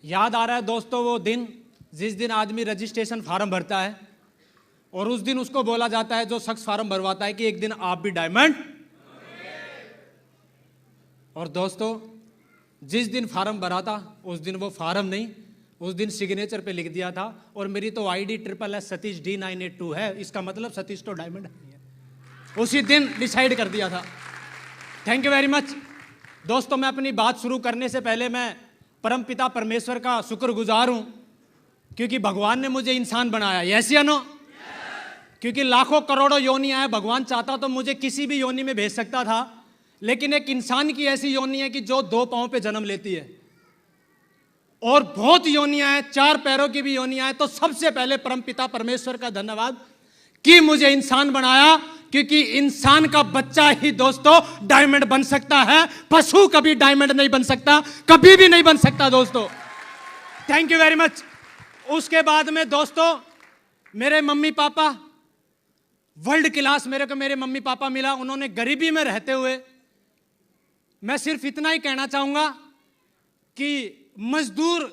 याद आ रहा है दोस्तों वो दिन जिस दिन आदमी रजिस्ट्रेशन फार्म भरता है और उस दिन उसको बोला जाता है जो शख्स फार्म भरवाता है कि एक दिन आप भी डायमंड। और दोस्तों जिस दिन फार्म भरा था उस दिन वो फार्म नहीं, उस दिन सिग्नेचर पे लिख दिया था और मेरी तो ID SSS सतीश D982 है, इसका मतलब सतीश तो डायमंड है। उसी दिन डिसाइड कर दिया था। थैंक यू वेरी मच दोस्तों। मैं अपनी बात शुरू करने से पहले मैं परमपिता परमेश्वर का शुक्रगुजार हूं क्योंकि भगवान ने मुझे इंसान बनाया। यस या नो? क्योंकि लाखों करोड़ों योनियां हैं, भगवान चाहता तो मुझे किसी भी योनि में भेज सकता था, लेकिन एक इंसान की ऐसी योनि है कि जो 2 पांव पे जन्म लेती है और बहुत योनियां हैं, 4 पैरों की भी योनियां हैं। तो सबसे पहले परमपिता परमेश्वर का धन्यवाद कि मुझे इंसान बनाया, क्योंकि इंसान का बच्चा ही दोस्तों डायमंड बन सकता है। पशु कभी डायमंड नहीं बन सकता, कभी भी नहीं बन सकता दोस्तों। Thank you very much. उसके बाद में दोस्तों मेरे मम्मी पापा वर्ल्ड क्लास, मेरे को मेरे मम्मी पापा मिला। उन्होंने गरीबी में रहते हुए, मैं सिर्फ इतना ही कहना चाहूंगा कि मजदूर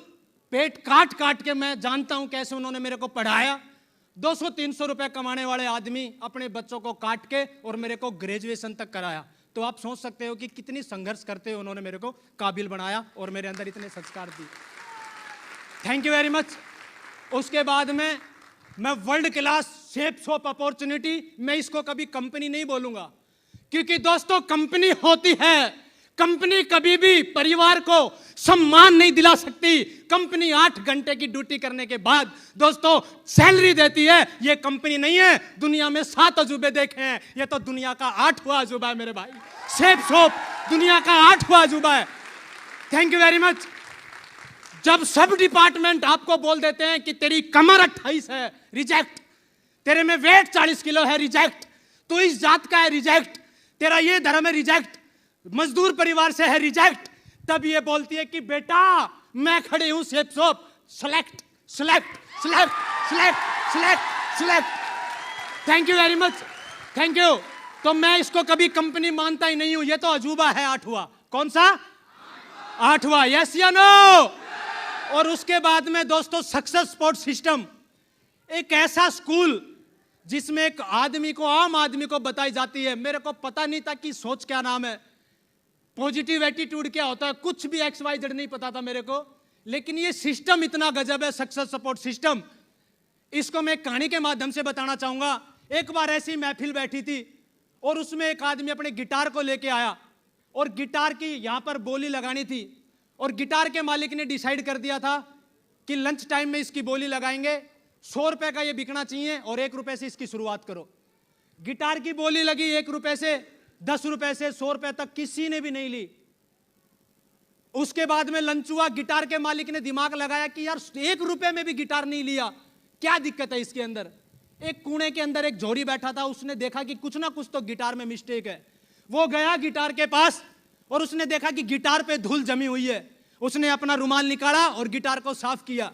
पेट काट काट के, मैं जानता हूं कैसे उन्होंने मेरे को पढ़ाया। 200-300 रुपए कमाने वाले आदमी अपने बच्चों को काट के और मेरे को ग्रेजुएशन तक कराया। तो आप सोच सकते हो कि कितनी संघर्ष करते हुए उन्होंने मेरे को काबिल बनाया और मेरे अंदर इतने संस्कार दिए। Thank you very much. उसके बाद में मैं world class shapes of opportunity, मैं इसको कभी कंपनी नहीं बोलूंगा क्योंकि दोस्तों कंपनी होती है, कंपनी कभी भी परिवार को सम्मान नहीं दिला सकती। कंपनी 8 घंटे की ड्यूटी करने के बाद दोस्तों सैलरी देती है, ये कंपनी नहीं है। दुनिया में 7 अजूबे देखे हैं, ये तो दुनिया का 8वां अजूबा है मेरे भाई। शेप शॉप दुनिया का 8वां अजूबा है। Thank you very much. जब सब डिपार्टमेंट आपको बोल देते हैं कि तेरी कमर 28 है, रिजेक्ट। तेरे में वेट 40 किलो है, रिजेक्ट। तू इस जात का है, रिजेक्ट। तेरा ये धर्म है, रिजेक्ट। मजदूर परिवार से है, रिजेक्ट। तब ये बोलती है कि बेटा मैं खड़ी हूं shape shop, select select select select select select. Thank you very much, thank you. तो मैं इसको कभी कंपनी मानता ही नहीं हूं, ये तो अजूबा है 8वां। कौन सा? 8वां। यस या नो? और उसके बाद में दोस्तों सक्सेस स्पोर्ट सिस्टम, एक ऐसा स्कूल जिसमें एक आदमी को, आम आदमी को बताई जाती है। मेरे को पता नहीं था कि सोच क्या नाम है, पॉजिटिव एटीट्यूड क्या होता है, कुछ भी XYZ नहीं पता था मेरे को। लेकिन ये सिस्टम इतना गजब है, सक्सेस सपोर्ट सिस्टम। इसको मैं कहानी के माध्यम से बताना चाहूंगा। एक बार ऐसी महफिल बैठी थी और उसमें एक आदमी अपने गिटार को लेके आया और गिटार की यहां पर बोली लगानी थी और गिटार के मालिक ने डिसाइड कर दिया था कि लंच टाइम में इसकी बोली लगाएंगे, 100 रुपए का ये बिकना चाहिए और 1 रुपए से इसकी शुरुआत करो। गिटार की बोली लगी 1 रुपए से, 10 रुपए से, 100 रुपए तक, किसी ने भी नहीं ली। उसके बाद में लंच हुआ, गिटार के मालिक ने दिमाग लगाया कि यार 1 रुपए में भी गिटार नहीं लिया, क्या दिक्कत है इसके अंदर। एक कोने के अंदर एक झोरी बैठा था, उसने देखा कि कुछ ना कुछ तो गिटार में मिस्टेक है। वो गया गिटार के पास और उसने देखा कि गिटार पे धूल जमी हुई है। उसने अपना रुमाल निकाला और गिटार को साफ किया।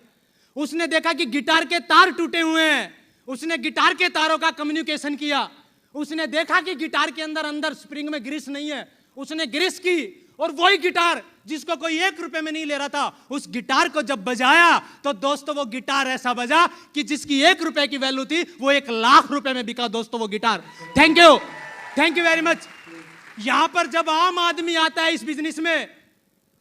उसने देखा कि गिटार के तार टूटे हुए हैं, उसने गिटार के तारों का कम्युनिकेशन किया। उसने देखा कि गिटार के अंदर स्प्रिंग में ग्रीस नहीं है, उसने ग्रीस की और वही गिटार जिसको कोई 1 रुपए में नहीं ले रहा था, उस गिटार को जब बजाया तो दोस्तों वो गिटार ऐसा बजा कि जिसकी 1 रुपए की वैल्यू थी वो 1 लाख रुपए में बिका दोस्तों वो guitar. Thank you, thank you very much. यहां पर जब आम आदमी आता है इस बिजनेस में,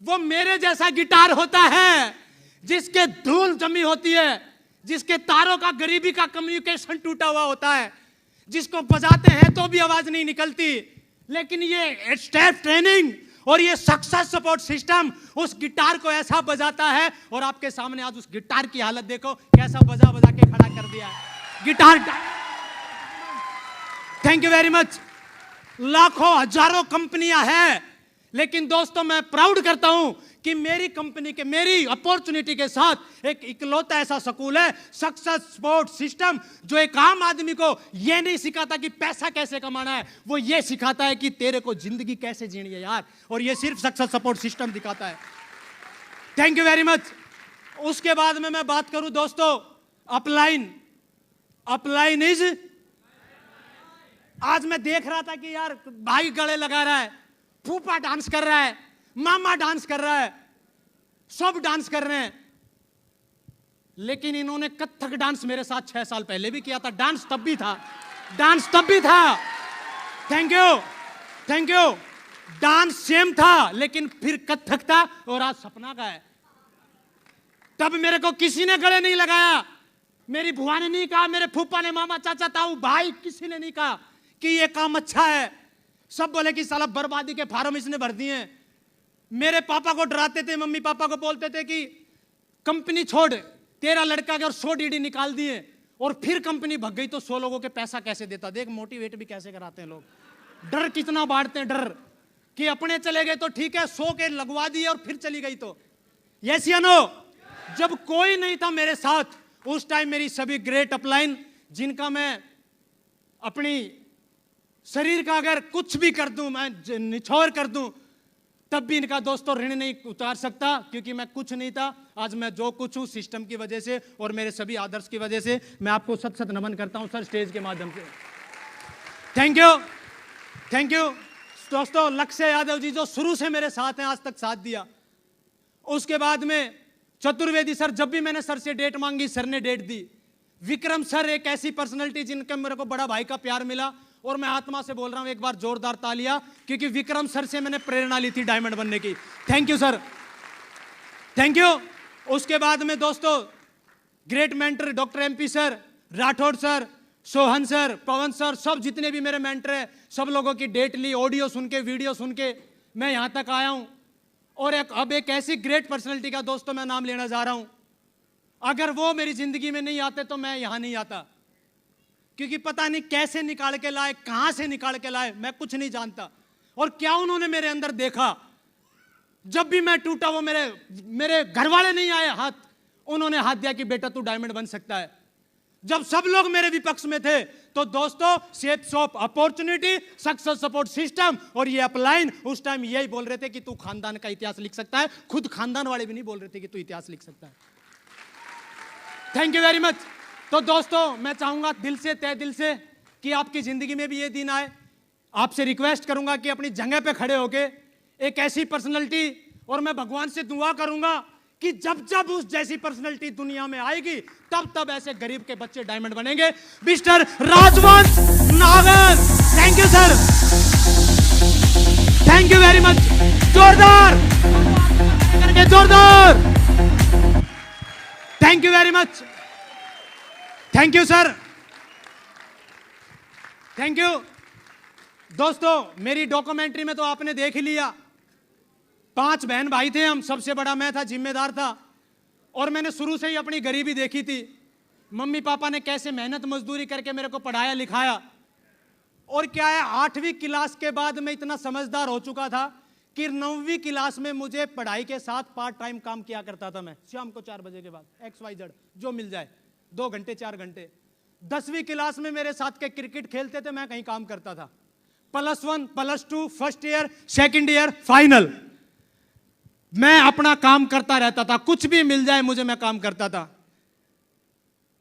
वो मेरे जैसा गिटार होता है जिसके धूल जमी होती है, जिसके तारों का गरीबी का कम्युनिकेशन टूटा हुआ होता है, जिसको बजाते हैं तो भी आवाज नहीं निकलती। लेकिन ये स्टेप ट्रेनिंग और ये सक्सेस सपोर्ट सिस्टम उस गिटार को ऐसा बजाता है। और आपके सामने आज उस गिटार की हालत देखो, कैसा बजा बजा के खड़ा कर दिया है guitar. Thank you very much. लाखों हजारों कंपनियां हैं, लेकिन दोस्तों मैं प्राउड करता हूं कि मेरी कंपनी के, मेरी अपॉर्चुनिटी के साथ एक इकलौता ऐसा स्कूल है सक्सेस स्पोर्ट सिस्टम, जो एक आम आदमी को यह नहीं सिखाता कि पैसा कैसे कमाना है, वो ये सिखाता है कि तेरे को जिंदगी कैसे जीनी है यार। और ये सिर्फ सक्सेस सपोर्ट सिस्टम दिखाता है। Thank you very much. उसके बाद में मैं बात करूं दोस्तों अपलाइन, अपलाइन इज, आज मैं देख रहा था कि यार भाई गले लगा रहा है, फूफा डांस कर रहा है, मामा डांस कर रहा है, सब डांस कर रहे हैं। लेकिन इन्होंने कथक डांस मेरे साथ 6 साल पहले भी किया था। डांस तब भी था, डांस तब भी था। Thank you, thank you. Dance same था लेकिन फिर कथक था और आज सपना का है। तब मेरे को किसी ने गले नहीं लगाया, मेरी बुआ ने नहीं कहा, मेरे फूफा ने, मामा, चाचा, ताऊ, भाई, किसी ने नहीं कहा कि ये काम अच्छा है। सब बोले कि साला बर्बादी के फार्म इसने भर दिए हैं। मेरे पापा को डराते थे, मम्मी पापा को बोलते थे कि कंपनी छोड़, तेरा लड़का के और 100 डीडी निकाल दिए और फिर कंपनी भग गई तो 100 लोगों के पैसा कैसे देता। देख मोटिवेट भी कैसे कराते हैं लोग, डर कितना बांटते हैं, डर कि अपने चले गए तो ठीक है, 100 के लगवा दिए और फिर चली गई तो। यस या नो? जब कोई नहीं था मेरे साथ, उस टाइम मेरी सभी ग्रेट अपलाइन, जिनका मैं अपनी शरीर का अगर कुछ भी कर दूं, मैं निछोड़ कर दूं, तब भी इनका दोस्तों ऋण नहीं उतार सकता, क्योंकि मैं कुछ नहीं था। आज मैं जो कुछ हूं सिस्टम की वजह से और मेरे सभी आदर्श की वजह से। मैं आपको सत सत नमन करता हूं सर, स्टेज के माध्यम से। थैंक यू, थैंक यू दोस्तों। लक्ष्य यादव जी जो शुरू से मेरे साथ हैं, आज तक साथ दिया। उसके बाद में चतुर्वेदी सर, जब भी मैंने सर से डेट मांगी सर ने डेट दी। विक्रम सर एक ऐसी पर्सनैलिटी जिनका मेरे को बड़ा भाई का प्यार मिला, और मैं आत्मा से बोल रहा हूं एक बार जोरदार तालियां, क्योंकि विक्रम सर से मैंने प्रेरणा ली थी डायमंड बनने की। Thank you sir, thank you. उसके बाद में दोस्तों great mentor doctor MP sir, Rathore sir, Sohan sir, Pawan sir, सब जितने भी मेरे मेंटर हैं, सब लोगों की डेट ली, ऑडियो सुन के, वीडियो सुन के मैं यहां तक आया हूं। और अब एक ऐसी ग्रेट पर्सनैलिटी का दोस्तों मैं नाम लेना जा रहा हूं। अगर वो मेरी जिंदगी में नहीं आते तो मैं यहां नहीं आता, क्योंकि पता नहीं कैसे निकाल के लाए, कहां से निकाल के लाए, मैं कुछ नहीं जानता। और क्या उन्होंने मेरे अंदर देखा, जब भी मैं टूटा वो मेरे घर वाले नहीं आए हाथ, उन्होंने हाथ दिया कि बेटा तू डायमंड बन सकता है। जब सब लोग मेरे विपक्ष में थे तो दोस्तों shape shop opportunity, success support system और ये अपलाइन उस टाइम यही बोल रहे थे कि तू खानदान का इतिहास लिख सकता है। खुद खानदान वाले भी नहीं बोल रहे थे कि तू इतिहास लिख सकता है। Thank you very much. तो दोस्तों मैं चाहूंगा दिल से, तय दिल से कि आपकी जिंदगी में भी ये दिन आए। आपसे रिक्वेस्ट करूंगा कि अपनी जगह पे खड़े होके एक ऐसी पर्सनैलिटी, और मैं भगवान से दुआ करूंगा कि जब जब उस जैसी पर्सनैलिटी दुनिया में आएगी तब तब ऐसे गरीब के बच्चे डायमंड बनेंगे। मिस्टर राजवंश नागर, thank you sir, thank you very much. जोरदार करके, जोरदार, thank you very much, thank you sir, thank you. दोस्तों मेरी डॉक्यूमेंट्री में तो आपने देख ही लिया, 5 बहन भाई थे हम, सबसे बड़ा मैं था, जिम्मेदार था। और मैंने शुरू से ही अपनी गरीबी देखी थी। मम्मी पापा ने कैसे मेहनत मजदूरी करके मेरे को पढ़ाया लिखाया। और क्या है, 8वीं क्लास के बाद मैं इतना समझदार हो चुका था कि 9वीं क्लास में मुझे पढ़ाई के साथ पार्ट टाइम काम किया करता था। मैं शाम को 4 बजे के बाद XYZ जो मिल जाए, 2 घंटे 4 घंटे। 10वीं क्लास में मेरे साथ के क्रिकेट खेलते थे, मैं कहीं काम करता था। +1 +2 first year, second year, final, मैं अपना काम करता रहता था। कुछ भी मिल जाए मुझे, मैं काम करता था।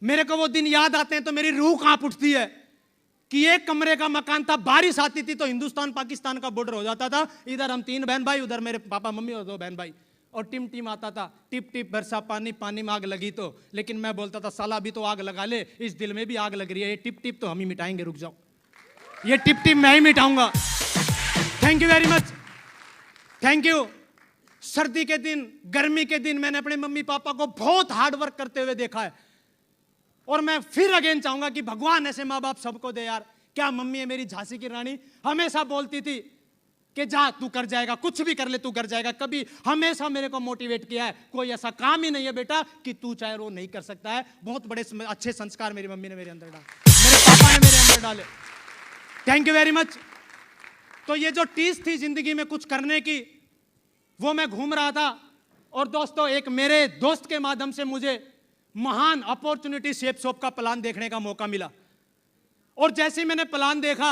मेरे को वो दिन याद आते हैं तो मेरी रूह कांप उठती है कि एक कमरे का मकान था, बारिश आती थी तो हिंदुस्तान पाकिस्तान का बॉर्डर हो जाता था। इधर हम 3 बहन भाई, उधर मेरे पापा मम्मी और 2 बहन भाई। और टिम टिम आता था, टिप टिप बरसा पानी, पानी में आग लगी तो। लेकिन मैं बोलता था साला अभी तो आग लगा ले, इस दिल में भी आग लग रही है, ये टिप टिप तो हम ही मिटाएंगे, रुक जाओ, ये टिप टिप मैं ही मिटाऊंगा। Thank you very much, thank you. सर्दी के दिन, गर्मी के दिन मैंने अपने मम्मी पापा को बहुत हार्ड वर्क करते हुए देखा है। और मैं फिर अगेन चाहूंगा कि भगवान ऐसे माँ बाप सबको दे यार। क्या मम्मी है मेरी, झांसी की रानी, हमेशा बोलती थी कि जा तू कर जाएगा, कुछ भी कर ले तू कर जाएगा। कभी हमेशा मेरे को मोटिवेट किया है, कोई ऐसा काम ही नहीं है बेटा कि तू चाहे वो नहीं कर सकता है। बहुत बड़े अच्छे संस्कार मेरी मम्मी ने मेरे अंदर डाले, मेरे पापा ने मेरे अंदर डाले। Thank you very much. तो ये जो टीस थी जिंदगी में कुछ करने की, वो मैं घूम रहा था। और दोस्तों एक मेरे दोस्त के माध्यम से मुझे महान अपॉर्चुनिटी शेप शॉप का प्लान देखने का मौका मिला। और जैसे मैंने प्लान देखा,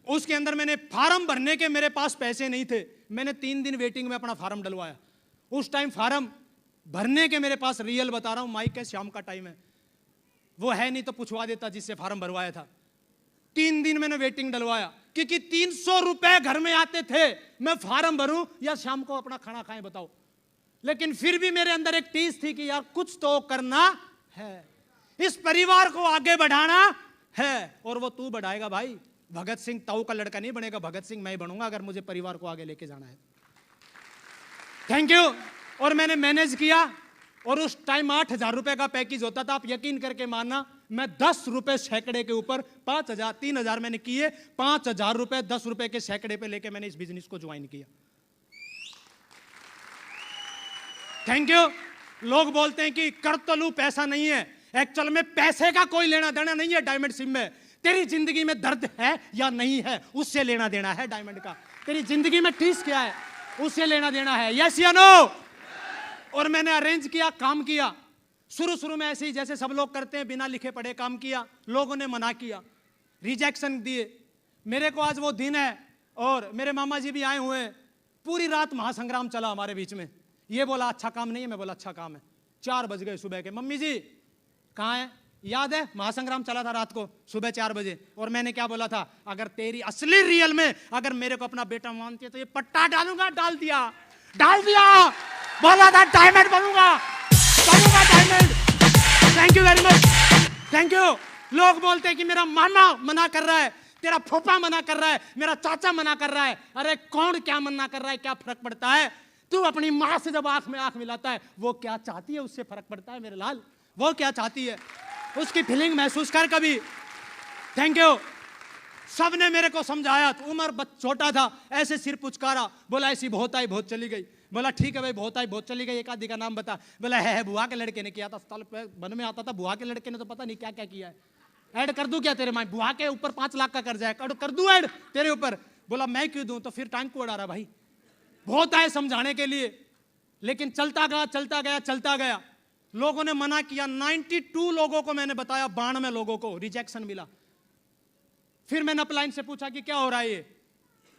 उसके अंदर मैंने फार्म भरने के मेरे पास पैसे नहीं थे। मैंने 3 दिन वेटिंग में अपना फार्म डलवाया। उस टाइम फार्म भरने के मेरे पास, रियल बता रहा हूं, माइक है, शाम का टाइम है, वो है नहीं तो पूछवा देता जिससे फार्म भरवाया था। 3 दिन मैंने वेटिंग डलवाया, क्योंकि 300 रुपए घर में आते थे। मैं फार्म भरूं या शाम को अपना खाना खाएं, बताओ। लेकिन फिर भी मेरे अंदर एक टीस थी कि यार कुछ तो करना है, इस परिवार को आगे बढ़ाना है। और वो तू बढ़ाएगा भाई, भगत सिंह ताऊ का लड़का नहीं बनेगा, भगत सिंह मैं ही बनूंगा अगर मुझे परिवार को आगे लेके जाना है। Thank you. और मैंने मैनेज किया, और उस टाइम 8,000 रुपए का पैकेज होता था। आप यकीन करके मानना, मैं 10 रुपए सैकड़े के ऊपर 5,000 3,000 मैंने किए, 5,000 रुपए 10 रुपए के सैकड़े पे लेके मैंने इस बिजनेस को ज्वाइन किया। Thank you. लोग बोलते हैं कि कर तो लूं, पैसा नहीं है। एक्चुअल में पैसे का कोई लेना देना नहीं है डायमंड सिम में। तेरी जिंदगी में दर्द है या नहीं है, उससे लेना देना है डायमंड का। तेरी जिंदगी में ठीस क्या है, उससे लेना देना है। यस या नो? और मैंने अरेंज किया, काम किया। शुरू में ऐसे ही जैसे सब लोग करते हैं, बिना लिखे पढ़े काम किया। लोगों ने मना किया, रिजेक्शन दिए। मेरे को आज वो दिन है, और मेरे मामा जी भी आए हुए हैं। पूरी रात महासंग्राम चला हमारे बीच में। ये बोला अच्छा काम नहीं है, मैं बोला अच्छा काम है। 4 बज गए सुबह के। मम्मी जी कहाँ है? याद है महासंग्राम चला था रात को सुबह 4 बजे। और मैंने क्या बोला था, अगर तेरी असली रियल में अगर मेरे को अपना बेटा मानती है तो ये पट्टा डालूंगा। डाल दिया, डाल दिया। बोला था डायमंड बनूंगा, बनूंगा diamond. Thank you very much, thank you. लोग बोलते हैं कि मेरा मामा मना कर रहा है, तेरा फूफा मना कर रहा है, मेरा चाचा मना कर रहा है। अरे कौन क्या मना कर रहा है, क्या फर्क पड़ता है? तू अपनी माँ से जब आंख में आंख मिलाता है, वो क्या चाहती है उससे फर्क पड़ता है मेरे लाल। वो क्या चाहती है उसकी फीलिंग महसूस कर कभी। Thank you. सबने मेरे को समझाया। तो उम्र छोटा था, ऐसे सिर पुचकारा, बोला ऐसी बहुत आई बहुत चली गई। बोला ठीक है भाई, बहुत आई बहुत चली गई, एक आदि का नाम बता। बोला है बुआ के लड़के ने किया था, वन में आता था। बुआ के लड़के ने तो पता नहीं क्या क्या किया है। ऐड कर दूं क्या तेरे माँ? बुआ के ऊपर 5 लाख का कर्जा है, कर दूं ऐड तेरे ऊपर? बोला मैं क्यों दूं? तो फिर टांग को उड़ा रहा भाई। बहुत आए समझाने के लिए, लेकिन चलता गया चलता गया चलता गया। लोगों ने मना किया। 92 लोगों को मैंने बताया, 92 लोगों को रिजेक्शन मिला। फिर मैंने अपलाइन से पूछा कि क्या हो रहा है ये?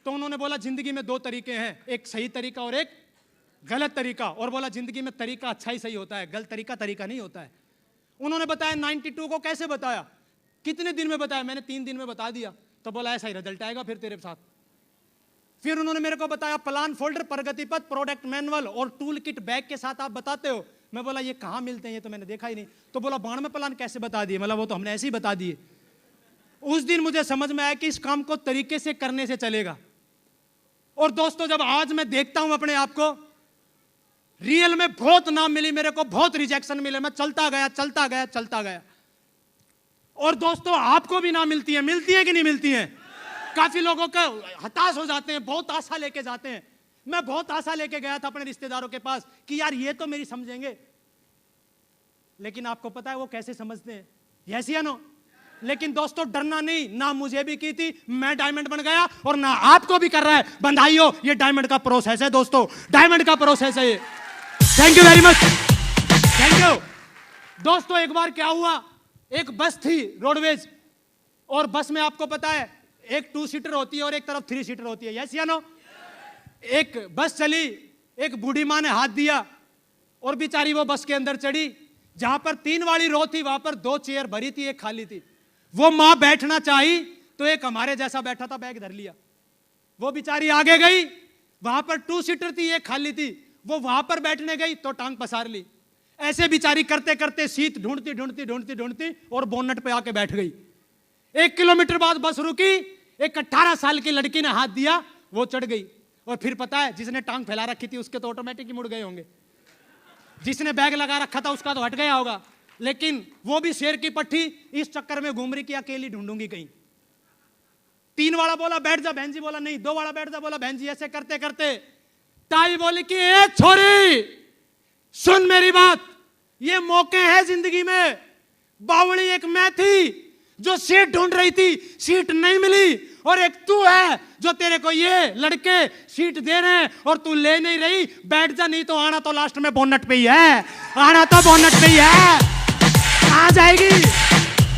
तो उन्होंने बोला जिंदगी में 2 तरीके हैं, एक सही तरीका और एक गलत तरीका। और बोला जिंदगी में तरीका अच्छा ही सही होता है, गलत तरीका तरीका नहीं होता है। उन्होंने बताया 92 को। कैसे बताया, कितने दिन में बताया? मैंने 3 दिन में बता दिया। तो बोला ऐसा ही रिजल्ट आएगा फिर तेरे साथ। फिर उन्होंने मेरे को बताया प्लान फोल्डर, प्रगति पथ, प्रोडक्ट मैनुअल और टूल किट बैग के साथ आप बताते हो। मैं बोला ये कहाँ मिलते हैं, ये तो मैंने देखा ही नहीं। तो बोला 92 प्लान कैसे बता दिए? मतलब वो तो हमने ऐसे ही बता दिए। उस दिन मुझे समझ में आया कि इस काम को तरीके से करने से चलेगा। और दोस्तों जब आज मैं देखता हूं अपने आप को, रियल में बहुत नाम मिली मेरे को, बहुत रिजेक्शन मिले, मैं चलता गया चलता गया चलता गया। और दोस्तों आपको भी ना मिलती है कि नहीं मिलती है? काफी लोगों का हताश हो जाते हैं, बहुत आशा लेके जाते हैं। मैं बहुत आशा लेके गया था अपने रिश्तेदारों के पास कि यार ये तो मेरी समझेंगे, लेकिन आपको पता है वो कैसे समझते हैं? यस या नो? लेकिन दोस्तों डरना नहीं, ना मुझे भी की थी, मैं डायमंड बन गया, और ना आपको भी कर रहा है। बंधाई हो, ये डायमंड का प्रोसेस है दोस्तों, डायमंड का प्रोसेस है ये। Thank you very much, thank you. दोस्तों एक बार क्या हुआ, एक बस थी रोडवेज, और बस में आपको पता है एक 2 सीटर होती है और एक तरफ 3 सीटर होती है। यस या नो? एक बस चली, एक बूढ़ी माँ ने हाथ दिया और बेचारी वो बस के अंदर चढ़ी। जहां पर 3 वाली रो थी वहां पर 2 चेयर भरी थी, एक खाली थी। वो माँ बैठना चाही तो एक हमारे जैसा बैठा था, बैग धर लिया। वो बेचारी आगे गई, वहां पर 2 सीटर थी, एक खाली थी। वो वहां पर बैठने गई तो टांग पसार ली। ऐसे बेचारी करते करते सीट ढूंढती ढूंढती ढूंढती ढूंढती और बोनट पे आके बैठ गई। 1 किलोमीटर बाद बस रुकी, एक 18 साल की लड़की ने हाथ दिया, वो चढ़ गई। और फिर पता है जिसने टांग फैला रखी थी उसके तो ऑटोमेटिक ही मुड़ गए होंगे, जिसने बैग लगा रखा था उसका तो हट गया होगा। लेकिन वो भी शेर की पट्टी इस चक्कर में घूम रही कि अकेली ढूंढूंगी कहीं। 3 वाला बोला बैठ जा, बहन जी बोला नहीं। 2 वाला बैठ जा, बोला बहन जी। ऐसे करते करते ताई बोली कि ए छोरी सुन मेरी बात, ये मौके हैं जिंदगी में। बावड़ी एक मैं थी जो सीट ढूंढ रही थी, सीट नहीं मिली, और एक तू है जो तेरे को ये लड़के सीट दे रहे हैं और तू ले नहीं रही। बैठ जा, नहीं तो आना तो लास्ट में बोनट पे ही है, आना तो बोनट पे ही है। कहां जाएगी?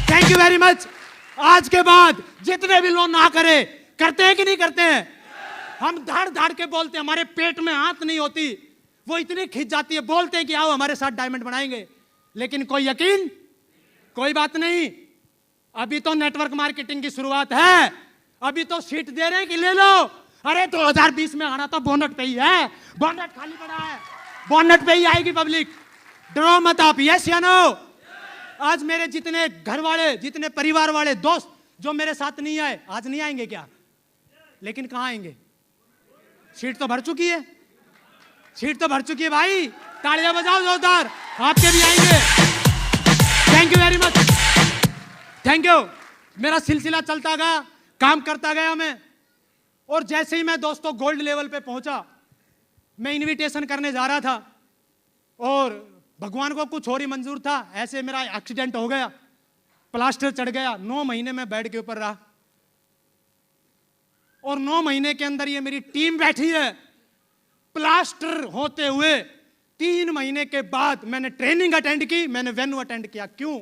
Thank you very much. आज के बाद जितने भी लोग ना करे, करते हैं कि नहीं करते हैं? हम धाड़ धाड़ के बोलते हैं, हमारे पेट में आंत नहीं होती, वो इतनी खिंच जाती है। बोलते हैं कि आओ हमारे साथ डायमंड बनाएंगे, लेकिन कोई यकीन, कोई बात नहीं। अभी तो नेटवर्क मार्केटिंग की शुरुआत है, अभी तो सीट दे रहे हैं कि ले लो। अरे 2020 में आना तो बोनट पे ही है, बोनट खाली पड़ा है। बोनट पे ही आएगी पब्लिक, डरो मत आप, यस या नो। आज मेरे जितने घर वाले, जितने परिवार वाले दोस्त जो मेरे साथ नहीं आए, आज नहीं आएंगे क्या? लेकिन कहां आएंगे? सीट तो भर चुकी है, सीट तो भर चुकी है भाई, तालियां बजाओ जोरदार, आपके भी आएंगे। Thank you very much, thank you. मेरा सिलसिला चलता गया, काम करता गया मैं, और जैसे ही मैं दोस्तों गोल्ड लेवल पे पहुंचा, मैं इनविटेशन करने जा रहा था और भगवान को कुछ और ही मंजूर था, ऐसे मेरा एक्सीडेंट हो गया, प्लास्टर चढ़ गया, 9 महीने मैं बेड के ऊपर रहा, और 9 महीने के अंदर ये मेरी टीम बैठी है। प्लास्टर होते हुए 3 महीने के बाद मैंने ट्रेनिंग अटेंड की, मैंने वेन्यू अटेंड किया। क्यों?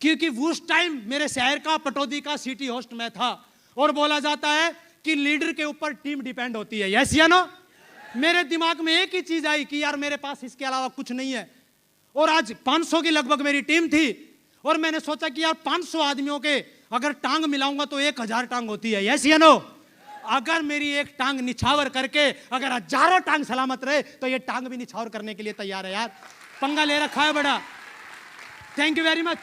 क्योंकि उस टाइम मेरे शहर का पटौदी का सिटी होस्ट मैं था, और बोला जाता है कि लीडर के ऊपर टीम डिपेंड होती है, यस या नो। मेरे दिमाग में एक ही चीज आई कि यार मेरे पास इसके अलावा कुछ नहीं है, और आज 500 की लगभग मेरी टीम थी, और मैंने सोचा कि यार 500 आदमियों के अगर टांग मिलाऊंगा तो 1000 टांग होती है, यस या नो। अगर मेरी एक टांग निछावर करके अगर हजारों टांग सलामत रहे तो ये टांग भी निछावर करने के लिए तैयार है यार, पंगा ले रखा है बड़ा। Thank you very much,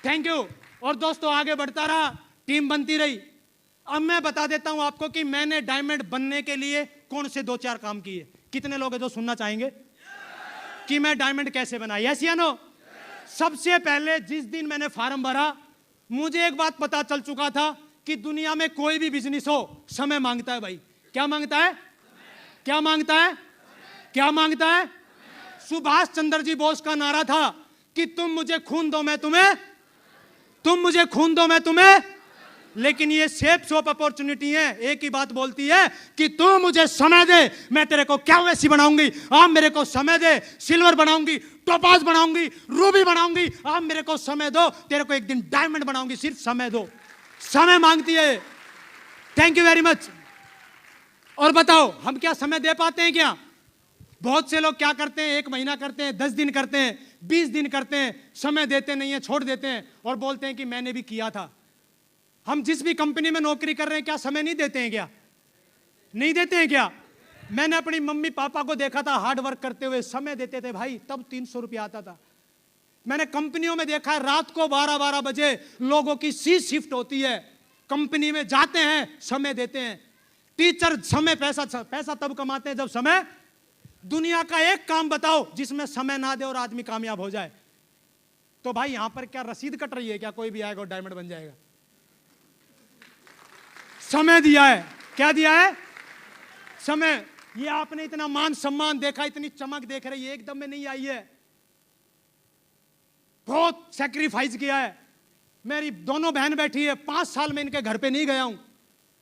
thank you. और दोस्तों आगे बढ़ता रहा, टीम बनती रही। अब मैं बता देता हूं आपको कि मैंने डायमंड बनने के लिए कौन से 2-4 काम किए। कितने लोग हैं जो सुनना चाहेंगे कि मैं डायमंड कैसे बना, यस या नो? सबसे पहले जिस दिन मैंने फॉर्म भरा, मुझे एक बात पता चल चुका था कि दुनिया में कोई भी बिजनेस हो, समय मांगता है भाई। क्या मांगता है? क्या मांगता है? क्या मांगता है? सुभाष चंद्र जी बोस का नारा था कि तुम मुझे खून दो मैं तुम्हें, तुम मुझे खून दो मैं तुम्हें। लेकिन ये शेप्स ऑफ अपॉर्चुनिटी है, एक ही बात बोलती है कि तू मुझे समय दे, मैं तेरे को क्या वैसी बनाऊंगी। आप मेरे को समय दे, सिल्वर बनाऊंगी, टोपाज बनाऊंगी, रूबी बनाऊंगी। आप मेरे को समय दो, तेरे को एक दिन डायमंड बनाऊंगी, सिर्फ समय दो। समय मांगती है। Thank you very much. और बताओ हम क्या समय दे पाते हैं क्या? बहुत से लोग क्या करते हैं, 1 महीना करते हैं, 10 दिन करते हैं, 20 दिन करते हैं, समय देते नहीं है, छोड़ देते हैं और बोलते हैं कि मैंने भी किया था। हम जिस भी कंपनी में नौकरी कर रहे हैं, क्या समय नहीं देते हैं क्या? नहीं देते हैं क्या? मैंने अपनी मम्मी पापा को देखा था हार्ड वर्क करते हुए, समय देते थे भाई, तब 300 रुपया आता था। मैंने कंपनियों में देखा है रात को 12-12 बजे लोगों की सी शिफ्ट होती है, कंपनी में जाते हैं, समय देते हैं। टीचर समय पैसा तब कमाते हैं जब समय। दुनिया का एक काम बताओ जिसमें समय ना दे और आदमी कामयाब हो जाए। तो भाई यहां पर क्या रसीद कट रही है क्या? कोई भी आएगा और डायमंड बन जाएगा? समय दिया है। क्या दिया है? समय। ये आपने इतना मान सम्मान देखा, इतनी चमक देख रही है, एकदम में नहीं आई है। बहुत सैक्रिफाइस किया है। मेरी दोनों बहन बैठी है, 5 साल में इनके घर पे नहीं गया हूं।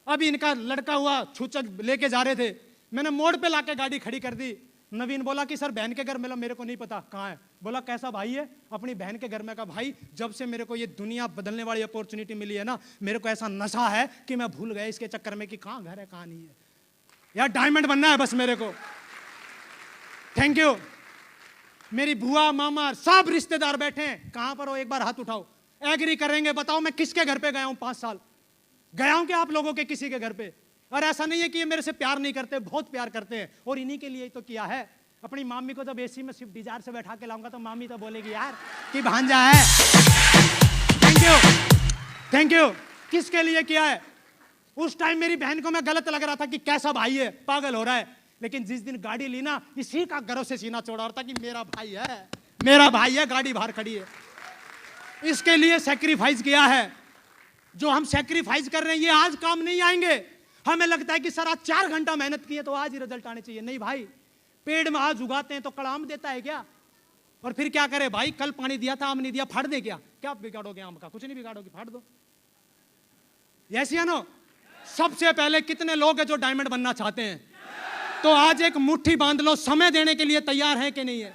अभी इनका लड़का हुआ, छूचक लेके जा रहे थे, मैंने मोड़ पे लाके गाड़ी खड़ी कर दी। नवीन बोला कि सर बहन के घर मिला, मेरे को नहीं पता कहाँ है। बोला कैसा भाई है? अपनी बहन के घर में। कहा भाई जब से मेरे को ये दुनिया बदलने वाली अपॉर्चुनिटी मिली है ना, मेरे को ऐसा नशा है कि मैं भूल गया इसके चक्कर में कि कहाँ घर है कहाँ नहीं है। यार डायमंड बनना है बस मेरे को। Thank you. मेरी बुआ मामा सब रिश्तेदार बैठे हैं, कहां पर हो एक बार हाथ उठाओ। एग्री करेंगे, बताओ मैं किसके घर पे गया हूं 5 साल? गया हूं क्या आप लोगों के किसी के घर पे? और ऐसा नहीं है कि ये मेरे से प्यार नहीं करते, बहुत प्यार करते हैं, और इन्हीं के लिए तो किया है। अपनी मामी को जब एसी में स्विफ्ट डिजायर से बैठा के लाऊंगा तो मामी तो बोलेगी यार कि भांजा है। Thank you, thank you. किसके लिए किया है? उस टाइम मेरी बहन को मैं गलत लग रहा था कि कैसा भाई है, पागल हो रहा है। लेकिन जिस दिन गाड़ी ली ना, इसी का गर्व से सीना चौड़ा रहा था कि मेरा भाई है, मेरा भाई है, गाड़ी बाहर खड़ी है। इसके लिए सैक्रिफाइस किया है। जो हम सैक्रिफाइस कर रहे हैं ये आज काम नहीं आएंगे। हमें लगता है कि सर आज 4 घंटा मेहनत की है तो आज ही रिजल्ट आने चाहिए। नहीं भाई, पेड़ में आज उगाते हैं तो कल आम देता है क्या? और फिर क्या करे भाई, कल पानी दिया था आम नहीं दिया, फाड़ दे क्या? क्या बिगाड़ोगे आम का? कुछ नहीं बिगाड़ोगे, फाड़ दो। यस या नो? सबसे पहले कितने लोग हैं जो डायमंड बनना चाहते हैं? तो आज एक मुट्ठी बांध लो, समय देने के लिए तैयार है कि नहीं है?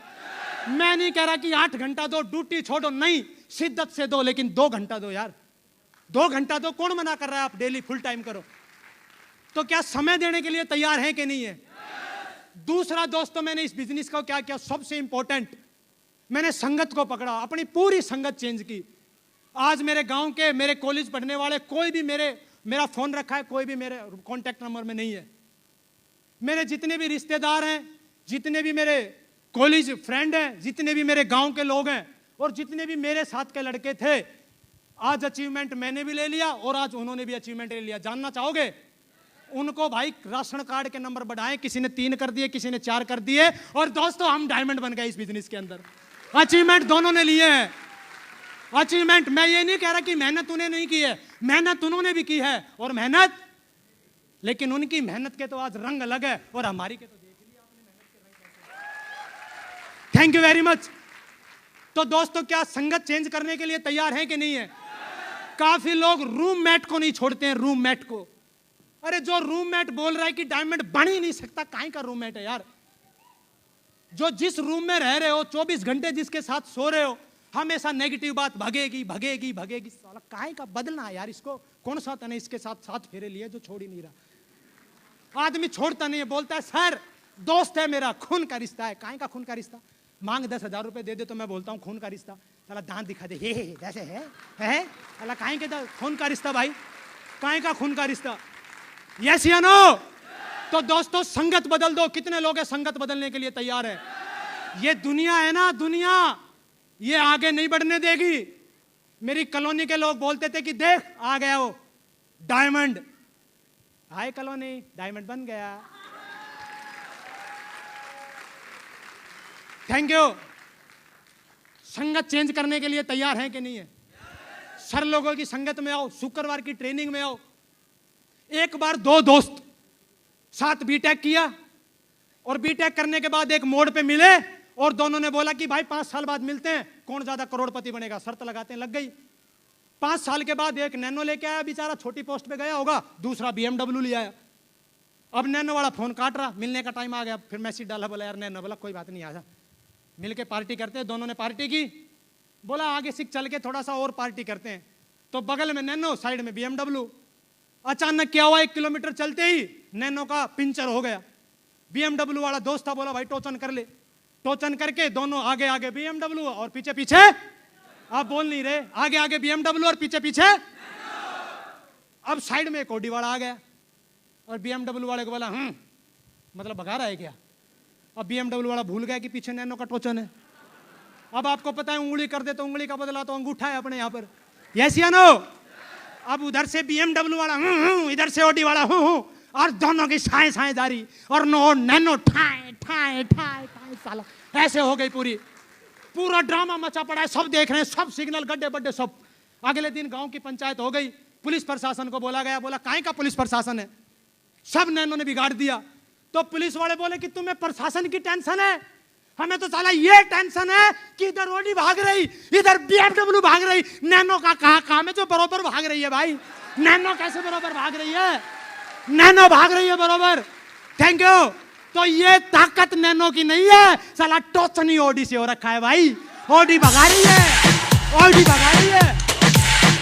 मैं नहीं कह रहा कि 8 घंटा दो, ड्यूटी छोड़ो, नहीं, शिद्दत से दो, लेकिन 2 घंटा दो यार, 2 घंटा दो। कौन मना कर रहा है? आप डेली फुल टाइम करो। तो क्या समय देने के लिए तैयार है कि नहीं है? दूसरा दोस्तों, मैंने इस बिजनेस को क्या किया, सबसे इंपॉर्टेंट, मैंने संगत को पकड़ा, अपनी पूरी संगत चेंज की। आज मेरे गांव के, मेरे कॉलेज पढ़ने वाले कोई भी मेरा फोन रखा है, कोई भी मेरे कांटेक्ट नंबर में नहीं है। मेरे जितने भी रिश्तेदार हैं, जितने भी मेरे कॉलेज फ्रेंड हैं, जितने भी मेरे गांव के लोग हैं और जितने भी मेरे साथ के लड़के थे, आज अचीवमेंट मैंने भी ले लिया और आज उन्होंने भी अचीवमेंट ले लिया। जानना चाहोगे? उनको भाई राशन कार्ड के नंबर बढ़ाए, किसी ने 3 कर दिए, किसी ने 4 कर दिए, और दोस्तों हम डायमंड बन गए इस बिजनेस के अंदर। अचीवमेंट दोनों ने लिए हैं। अचीवमेंट, मैं ये नहीं कह रहा कि मेहनत उन्हें नहीं की है, मेहनत उन्होंने भी की है और मेहनत, लेकिन उनकी मेहनत के तो आज रंग अलग है और हमारी के तो देख लिया आपने मेहनत के रंग कैसे। Thank you very much. तो दोस्तों, क्या संगत चेंज करने के लिए तैयार हैं कि नहीं है? काफी लोग रूममेट को नहीं छोड़ते हैं, रूममेट को। अरे जो रूममेट बोल रहा है कि डायमंड बन ही नहीं सकता, काहे का रूममेट है यार? जो जिस रूम में रह रहे हो, 24 घंटे जिसके साथ सो रहे हो, हमेशा नेगेटिव बात भगेगी भगेगी भगेगी, साला काहे का बदलना है यार इसको? कौन सा तने इसके साथ 7 फेरे लिए जो छोड़ ही नहीं रहा। आदमी छोड़ता नहीं है, बोलता है सर दोस्त है मेरा, खून का रिश्ता है। काहे का खून का रिश्ता? मांग 10,000 रुपए दे दे तो मैं बोलता हूँ खून का रिश्ता। साला दांत दिखा दे, हे जैसे है साला काहे के खून का रिश्ता भाई? काहे का खून का रिश्ता? यस या नो? तो दोस्तों संगत बदल दो। कितने लोग हैं संगत बदलने के लिए तैयार है? ये दुनिया है ना, दुनिया ये आगे नहीं बढ़ने देगी। मेरी कॉलोनी के लोग बोलते थे कि देख आ गया वो डायमंड, हाय कॉलोनी डायमंड बन गया। Thank you. संगत चेंज करने के लिए तैयार हैं कि नहीं है? सर लोगों की संगत में आओ, शुक्रवार की ट्रेनिंग में आओ। एक बार 2 दोस्त साथ बीटेक किया और बीटेक करने के बाद एक मोड़ पे मिले और दोनों ने बोला कि भाई 5 साल बाद मिलते हैं, कौन ज्यादा करोड़पति बनेगा। शर्त लगाते हैं, लग गई। 5 साल के बाद एक नैनो लेके आया, बेचारा छोटी पोस्ट पे गया होगा, दूसरा BMW ले आया। अब नैनो वाला फोन काट रहा, मिलने का टाइम आ गया, फिर मैसेज डाला, बोला यार नैनो, बोला कोई बात नहीं, आजा मिल के पार्टी करते हैं। दोनों ने पार्टी की, बोला आगे सीख चल के थोड़ा सा और पार्टी करते हैं। तो बगल में नैनो, साइड में BMW। अचानक क्या हुआ, 1 किलोमीटर चलते ही नैनो का पंचर हो गया। BMW वाला दोस्त था, बोला भाई टोचन कर ले। टोचन करके दोनों आगे आगे BMW और पीछे पीछे, आप बोल नहीं रहे, आगे आगे BMW और पीछे पीछे। अब साइड में एक ऑडी वाला आ गया और BMW वाले को बोला मतलब भगा रहा है क्या? अब BMW वाला भूल गया कि पीछे नैनो का टोचन है। अब आपको पता है उंगली कर दे तो उंगली का बदला तो अंगूठा है अपने यहाँ पर, यस या नो? अब उधर से BMW वाला इधर से ऑडी वाला और दोनों की साए साए जारी और नैनो ठाए ठाए ठाए ठाए, साला ऐसे हो गई पूरा ड्रामा मचा पड़ा है। सब देख रहे हैं, सब सिग्नल गड्ढे बड्ढे सब। अगले दिन गांव की पंचायत हो गई, पुलिस प्रशासन को बोला गया। बोला काहे का पुलिस प्रशासन है, सब नैनो ने बिगाड़ दिया। तो पुलिस वाले बोले कि तुम्हें प्रशासन की टेंशन है, हमें तो साला ये टेंशन है कि इधर ऑडी भाग रही, इधर BMW भाग रही, नैनो का कहाँ काम है जो बरोबर भाग रही है? भाई नैनो कैसे बरोबर भाग रही है? नैनो भाग रही है बरोबर। Thank you. तो ये ताकत नैनो की नहीं है, साला टोचनी ऑडी से हो रखा है भाई। ऑडी भगा रही है, ऑडी भगा रही है।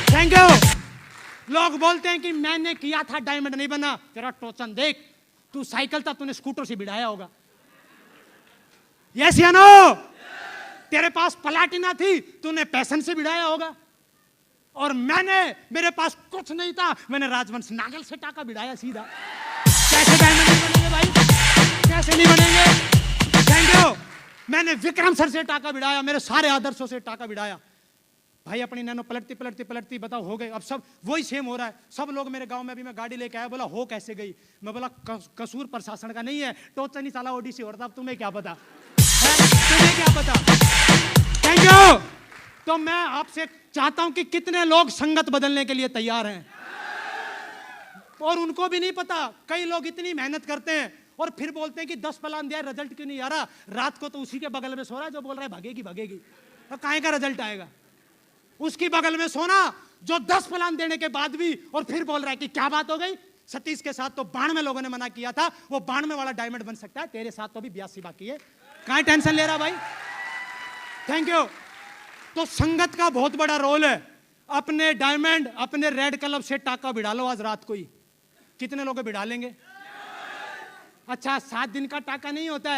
Thank you. लोग बोलते हैं कि मैंने किया था डायमंड नहीं बना। तेरा टोचन देख, तू साइकिल था, तूने स्कूटर से भिड़ाया होगा, यस या नो? तेरे पास प्लाटिना थी, तूने पैशन से भिड़ाया होगा। और मेरे पास कुछ नहीं था, मैंने राजवंश नागल से टाका भिड़ाया सीधा। कैसे डायमंड नहीं बनेंगे भाई? कैसे नहीं बनेंगे? Thank you. मैंने विक्रम सर से टाका भिड़ाया, मेरे सारे आदर्शों से टाका भिड़ाया भाई। अपनी नैनो पलटती पलटती पलटती बताओ हो गए। अब सब वही सेम हो रहा है। सब लोग मेरे गांव में, अभी मैं गाड़ी लेके आया, बोला हो कैसे गई? मैं बोला कसूर प्रशासन का नहीं है, टोचन ही साला ऑडी से हो रहा था। अब तुम्हें क्या पता, तुम्हें क्या पता? Thank you. तो मैं आपसे चाहता हूं कि कितने लोग संगत बदलने के लिए तैयार हैं? और उनको भी नहीं पता, कई लोग इतनी मेहनत करते हैं और फिर बोलते हैं कि 10 प्लान दिया, रिजल्ट क्यों नहीं आ रहा? रात को तो उसी के बगल में सो रहा है जो बोल रहा है भगेगी भगेगी, तो काहे का रिजल्ट आएगा? उसकी बगल में सोना जो 10 प्लान देने के बाद भी और फिर बोल रहा है कि क्या बात हो गई? सतीश के साथ तो 92 लोगों ने मना किया था, वो 92 वाला डायमंड बन सकता है, तेरे साथ तो अभी 82 बाकी है। काहे टेंशन ले रहा भाई? Thank you. तो संगत का बहुत बड़ा रोल है। अपने डायमंड, अपने रेड क्लब से टाका भिड़ा लो आज रात को ही। कितने लोग भिड़ा लेंगे? अच्छा 7 दिन का टाका नहीं होता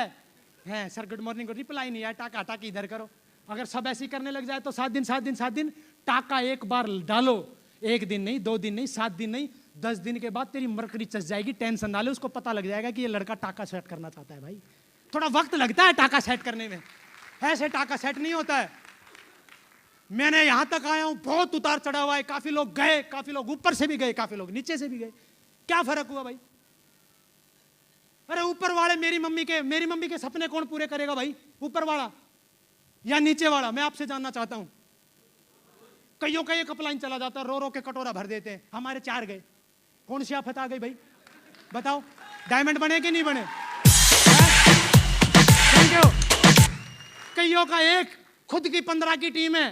है सर गुड मॉर्निंग को रिप्लाई नहीं आया, टाका हटा के इधर करो। अगर सब ऐसे करने लग जाए तो 7 दिन टाका एक बार डालो। 1 दिन नहीं, 2 दिन नहीं, 7 दिन नहीं, 10 दिन के बाद तेरी मरकरी चस जाएगी। टेंशन ना ले, उसको पता लग जाएगा कि ये लड़का टाका सेट करना चाहता है भाई। थोड़ा वक्त लगता है टाका सेट करने में, ऐसे टाका सेट नहीं होता है। मैंने यहां तक आया हूं, बहुत उतार चढ़ा हुआ है, काफी लोग गए, काफी लोग ऊपर से भी गए, काफी लोग नीचे से भी गए। क्या फर्क हुआ भाई? अरे ऊपर वाले मेरी मम्मी के सपने कौन पूरे करेगा भाई? ऊपर वाला या नीचे वाला? मैं आपसे जानना चाहता हूं। कईयों का एक अपलाइन चला जाता है, रो रो के कटोरा भर देते हैं। हमारे 4 गए, कौन सी आफत आ गई भाई? बताओ, डायमंड बने कि नहीं बने? Thank you. कईयों का एक, खुद की 15 की टीम है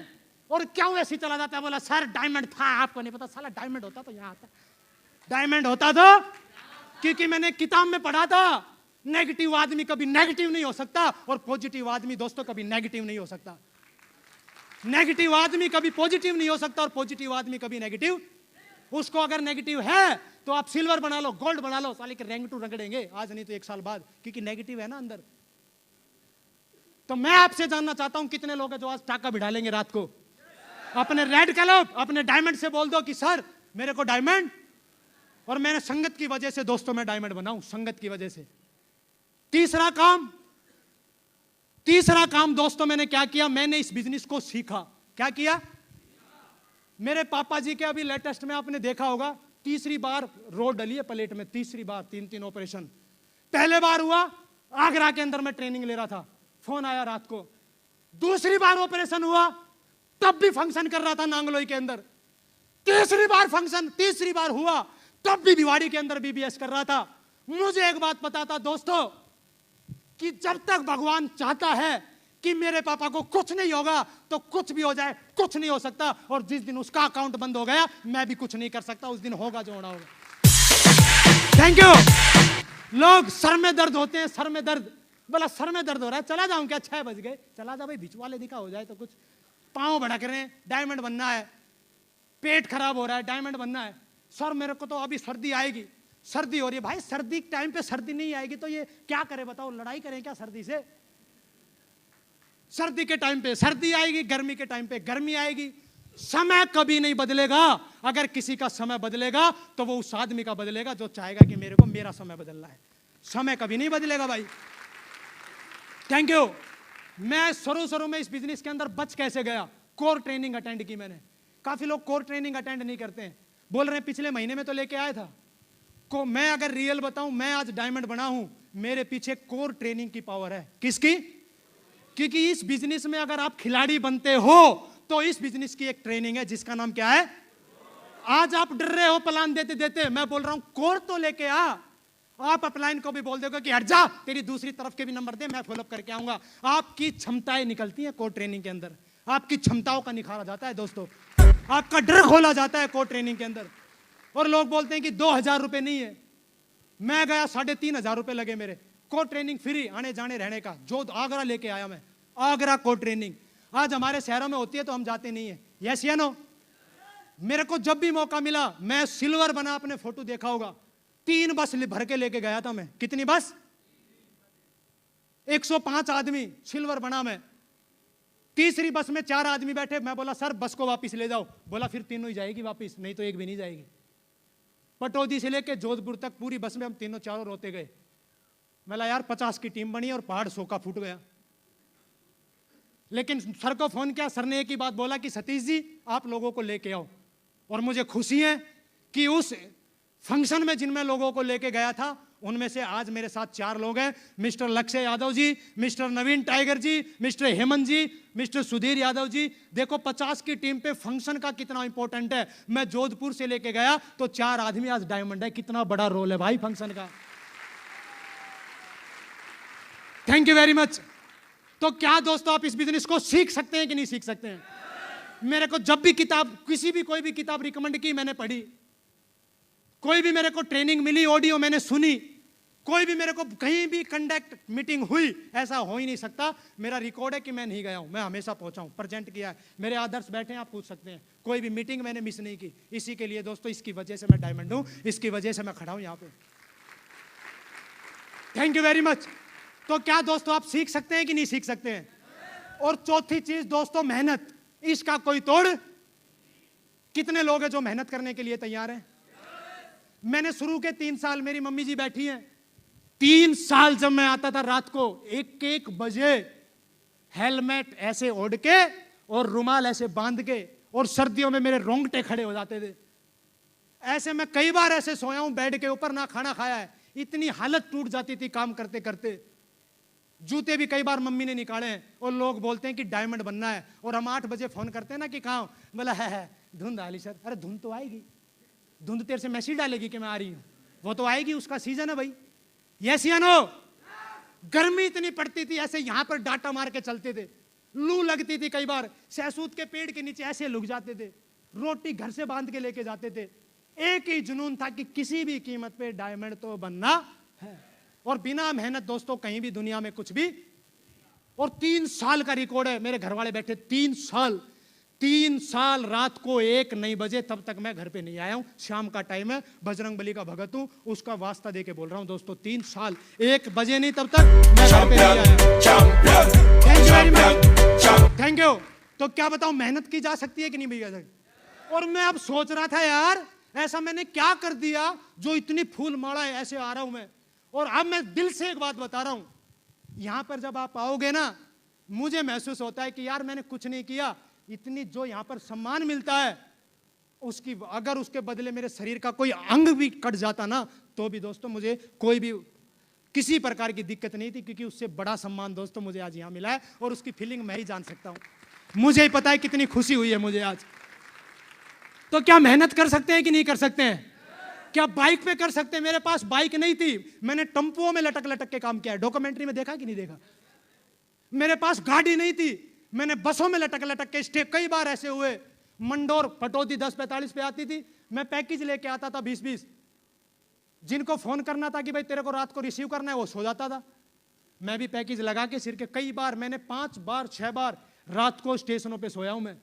और क्यों ऐसी चला जाता है? बोला सर डायमंड था, आपको नहीं पता। साला डायमंड होता तो यहां आता, डायमंड होता तो, क्योंकि मैंने किताब में पढ़ा था नेगेटिव आदमी कभी नेगेटिव नहीं हो सकता और पॉजिटिव आदमी दोस्तों कभी नेगेटिव नहीं हो सकता। नेगेटिव आदमी कभी पॉजिटिव नहीं हो सकता और पॉजिटिव आदमी कभी नेगेटिव। उसको अगर नेगेटिव है तो आप सिल्वर बना लो, गोल्ड बना लो, साले के रैंक 2 रगड़ेंगे आज नहीं तो 1 साल बाद, क्योंकि नेगेटिव है ना अंदर। तो मैं आपसे जानना चाहता हूं कितने लोग हैं जो आज टाका बिठा लेंगे रात को? अपने रेड कलर, अपने डायमंड से बोल दो कि सर मेरे को डायमंड, और मैंने संगत की वजह से दोस्तों मैं डायमंड बनाऊं, संगत की वजह से। तीसरा काम दोस्तों मैंने क्या किया? मैंने इस बिजनेस को सीखा। क्या किया? मेरे पापा जी के अभी लेटेस्ट में आपने देखा होगा, तीसरी बार रोड डली है प्लेट में, तीसरी बार, 3 ऑपरेशन। पहले बार हुआ आगरा के अंदर, मैं ट्रेनिंग ले रहा था, फोन आया रात को। दूसरी बार ऑपरेशन हुआ, तब भी फंक्शन कर रहा था नांगलोई के अंदर। तीसरी बार हुआ, तब भी भिवाड़ी के अंदर बीबीएस कर रहा था। मुझे एक बात पता था दोस्तों कि जब तक भगवान चाहता है कि मेरे पापा को कुछ नहीं होगा तो कुछ भी हो जाए, कुछ नहीं हो सकता। और जिस दिन उसका अकाउंट बंद हो गया, मैं भी कुछ नहीं कर सकता। उस दिन होगा जो होना होगा। Thank you. लोग सर में दर्द होते हैं, सर में दर्द, बोला सर में दर्द हो रहा है, चला जाऊं क्या? 6 बज गए, चला जा भाई, बीच वाले दिखा हो जाए तो कुछ। पांव भड़क रहे हैं, डायमंड बनना है। पेट खराब हो रहा है, डायमंड बनना है। सर मेरे को तो अभी सर्दी आएगी, सर्दी हो रही है। भाई सर्दी के टाइम पे सर्दी नहीं आएगी तो ये क्या करे बताओ? लड़ाई करें क्या सर्दी से? सर्दी के टाइम पे सर्दी आएगी, गर्मी के टाइम पे गर्मी आएगी। समय कभी नहीं बदलेगा। अगर किसी का समय बदलेगा तो वो उस आदमी का बदलेगा जो चाहेगा कि मेरे को मेरा समय बदलना है। समय कभी नहीं बदलेगा भाई। Thank you. मैं शुरू में इस बिजनेस के अंदर बच कैसे गया? कोर ट्रेनिंग अटेंड की मैंने। काफी लोग कोर ट्रेनिंग अटेंड नहीं करते हैं, बोल रहे हैं पिछले महीने में तो लेके आया था को। मैं अगर रियल बताऊं, मैं आज डायमंड बना हूं, मेरे पीछे कोर ट्रेनिंग की पावर है। किसकी? क्योंकि इस बिजनेस में अगर आप खिलाड़ी बनते हो तो इस बिजनेस की एक ट्रेनिंग है जिसका नाम क्या है? आज आप डर रहे हो प्लान देते देते, मैं बोल रहा हूं कोर तो लेके आ। आप अपलाइन को भी बोल दोगे कि हट जा, तेरी दूसरी तरफ के भी नंबर दे, मैं फॉलोअप करके आऊंगा। आपकी क्षमताएं निकलती हैं कोर ट्रेनिंग के अंदर, आपकी क्षमताओं का निखारा जाता है दोस्तों, आपका डर खोला जाता है कोर ट्रेनिंग के अंदर। और लोग बोलते हैं कि 2000 रुपए नहीं है। मैं गया, 3500 रुपए लगे मेरे। कोर ट्रेनिंग फ्री, आने जाने रहने का। जो आगरा लेके आया मैं, आगरा कोर ट्रेनिंग। आज हमारे शहरों में होती है तो हम जाते नहीं है। यस या नो? मेरे को जब भी मौका मिला, मैं सिल्वर बना, अपने फोटो देखा होगा, 3 बस भर के लेके गया था मैं। कितनी बस? 105 आदमी, सिल्वर बना मैं। तीसरी बस में 4 आदमी बैठे। मैं बोला सर बस को वापस ले जाओ। बोला फिर तीनों ही जाएगी वापस, नहीं तो एक भी नहीं जाएगी। पटौदी से लेके जोधपुर तक पूरी बस में हम तीनों चारों रोते गए। बोला यार 50 की टीम बनी और पहाड़ 100 का फूट गया। लेकिन सर को फोन किया, सर ने एक ही बात बोला कि सतीश जी आप लोगों को लेके आओ। और मुझे खुशी है कि उस फंक्शन में जिनमें लोगों को लेके गया था उनमें से आज मेरे साथ 4 लोग हैं। मिस्टर लक्ष्य यादव जी, मिस्टर नवीन टाइगर जी, मिस्टर हेमंत जी, मिस्टर सुधीर यादव जी। देखो 50 की टीम पे फंक्शन का कितना इंपॉर्टेंट है। मैं जोधपुर से लेके गया तो 4 आदमी आज डायमंड है। कितना बड़ा रोल है भाई फंक्शन का। Thank you very much. तो क्या दोस्तों आप इस बिजनेस को सीख सकते हैं कि नहीं सीख सकते हैं? मेरे को जब भी किताब, कोई भी किताब रिकमेंड की मैंने पढ़ी, कोई भी मेरे को ट्रेनिंग मिली, ऑडियो मैंने सुनी, कोई भी मेरे को कहीं भी कंडक्ट मीटिंग हुई, ऐसा हो ही नहीं सकता। मेरा रिकॉर्ड है कि मैं नहीं गया हूं, मैं हमेशा पहुंचा हूं, प्रेजेंट किया है। मेरे आदर्श बैठे हैं, आप पूछ सकते हैं। कोई भी मीटिंग मैंने मिस नहीं की। इसी के लिए दोस्तों, इसकी वजह से मैं डायमंड हूं, इसकी वजह से मैं खड़ा हूं यहां पे। Thank you very much. तो क्या दोस्तों आप सीख सकते हैं कि नहीं सीख सकते हैं? और चौथी चीज दोस्तों, मेहनत। इसका कोई तोड़। कितने लोग हैं जो मेहनत करने के लिए तैयार हैं? मैंने शुरू के 3 साल, मेरी मम्मी जी बैठी हैं, 3 साल जब मैं आता था रात को 1-1 बजे हेलमेट ऐसे ओढ़ के और रुमाल ऐसे बांध के, और सर्दियों में मेरे रोंगटे खड़े हो जाते थे। ऐसे मैं कई बार ऐसे सोया हूं बेड के ऊपर, ना खाना खाया है, इतनी हालत टूट जाती थी काम करते करते। जूते भी कई बार मम्मी ने निकाले हैं, और लोग बोलते हैं कि डायमंड बनना है, और हम 8 बजे फोन करते हैं ना कि कहाँ, बोला है धुंध आली सर। अरे धुंध तो आएगी, धुंध तेरे से मैसेज डालेगी कि मैं आ रही हूं, वो तो आएगी, उसका सीजन है भाई। यस या नो? गर्मी इतनी पड़ती थी, ऐसे यहां पर डाटा मार के चलते थे, लू लगती थी, कई बार सहसूत के पेड़ के नीचे ऐसे लुक जाते थे, रोटी घर से बांध के लेके जाते थे। एक ही जुनून था कि किसी भी कीमत पे डायमंड तो बनना है, और बिना मेहनत दोस्तों कहीं भी दुनिया में कुछ भी। और 3 साल का रिकॉर्ड है, मेरे घर वाले बैठे 3 साल रात को 1 नहीं बजे, तब तक मैं घर पे नहीं आया हूं। शाम का टाइम है, बजरंग बली का भगत हूं, उसका वास्ता दे के बोल रहा हूं दोस्तों, 3 साल 1 बजे नहीं तब तक मैं घर पे नहीं आया। Thank you very much, thank you. तो क्या बताऊं, मेहनत की जा सकती है कि नहीं भैया? और मैं अब सोच रहा था यार, ऐसा मैंने क्या कर दिया जो इतनी फूल माला है, ऐसे आ रहा हूं मैं। और अब मैं दिल से एक बात बता रहा हूं, यहां पर जब आप आओगे ना, मुझे महसूस होता है कि यार मैंने कुछ नहीं किया, इतनी जो यहां पर सम्मान मिलता है, उसकी अगर उसके बदले मेरे शरीर का कोई अंग भी कट जाता ना, तो भी दोस्तों मुझे कोई भी किसी प्रकार की दिक्कत नहीं थी, क्योंकि उससे बड़ा सम्मान दोस्तों मुझे आज यहां मिला है, और उसकी फीलिंग मैं ही जान सकता हूं। मुझे ही पता है कितनी खुशी हुई है मुझे आज। तो क्या मेहनत कर सकते हैं कि नहीं कर सकते हैं? क्या बाइक पे कर सकते हैं? मेरे पास बाइक नहीं थी, मैंने टम्पुओं में लटक लटक के काम किया है, डॉक्यूमेंट्री में देखा कि नहीं देखा? मेरे पास गाड़ी नहीं थी, मैंने बसों में लटक लटक के स्टे, कई बार ऐसे हुए, मंडोर पटौदी 10:45 पे आती थी, मैं पैकेज लेके आता था 20-20, जिनको फोन करना था कि भाई तेरे को रात को रिसीव करना है, वो सो जाता था, मैं भी पैकेज लगा के सिर के। कई बार मैंने 5 बार 6 बार रात को स्टेशनों पे सोया हूं मैं,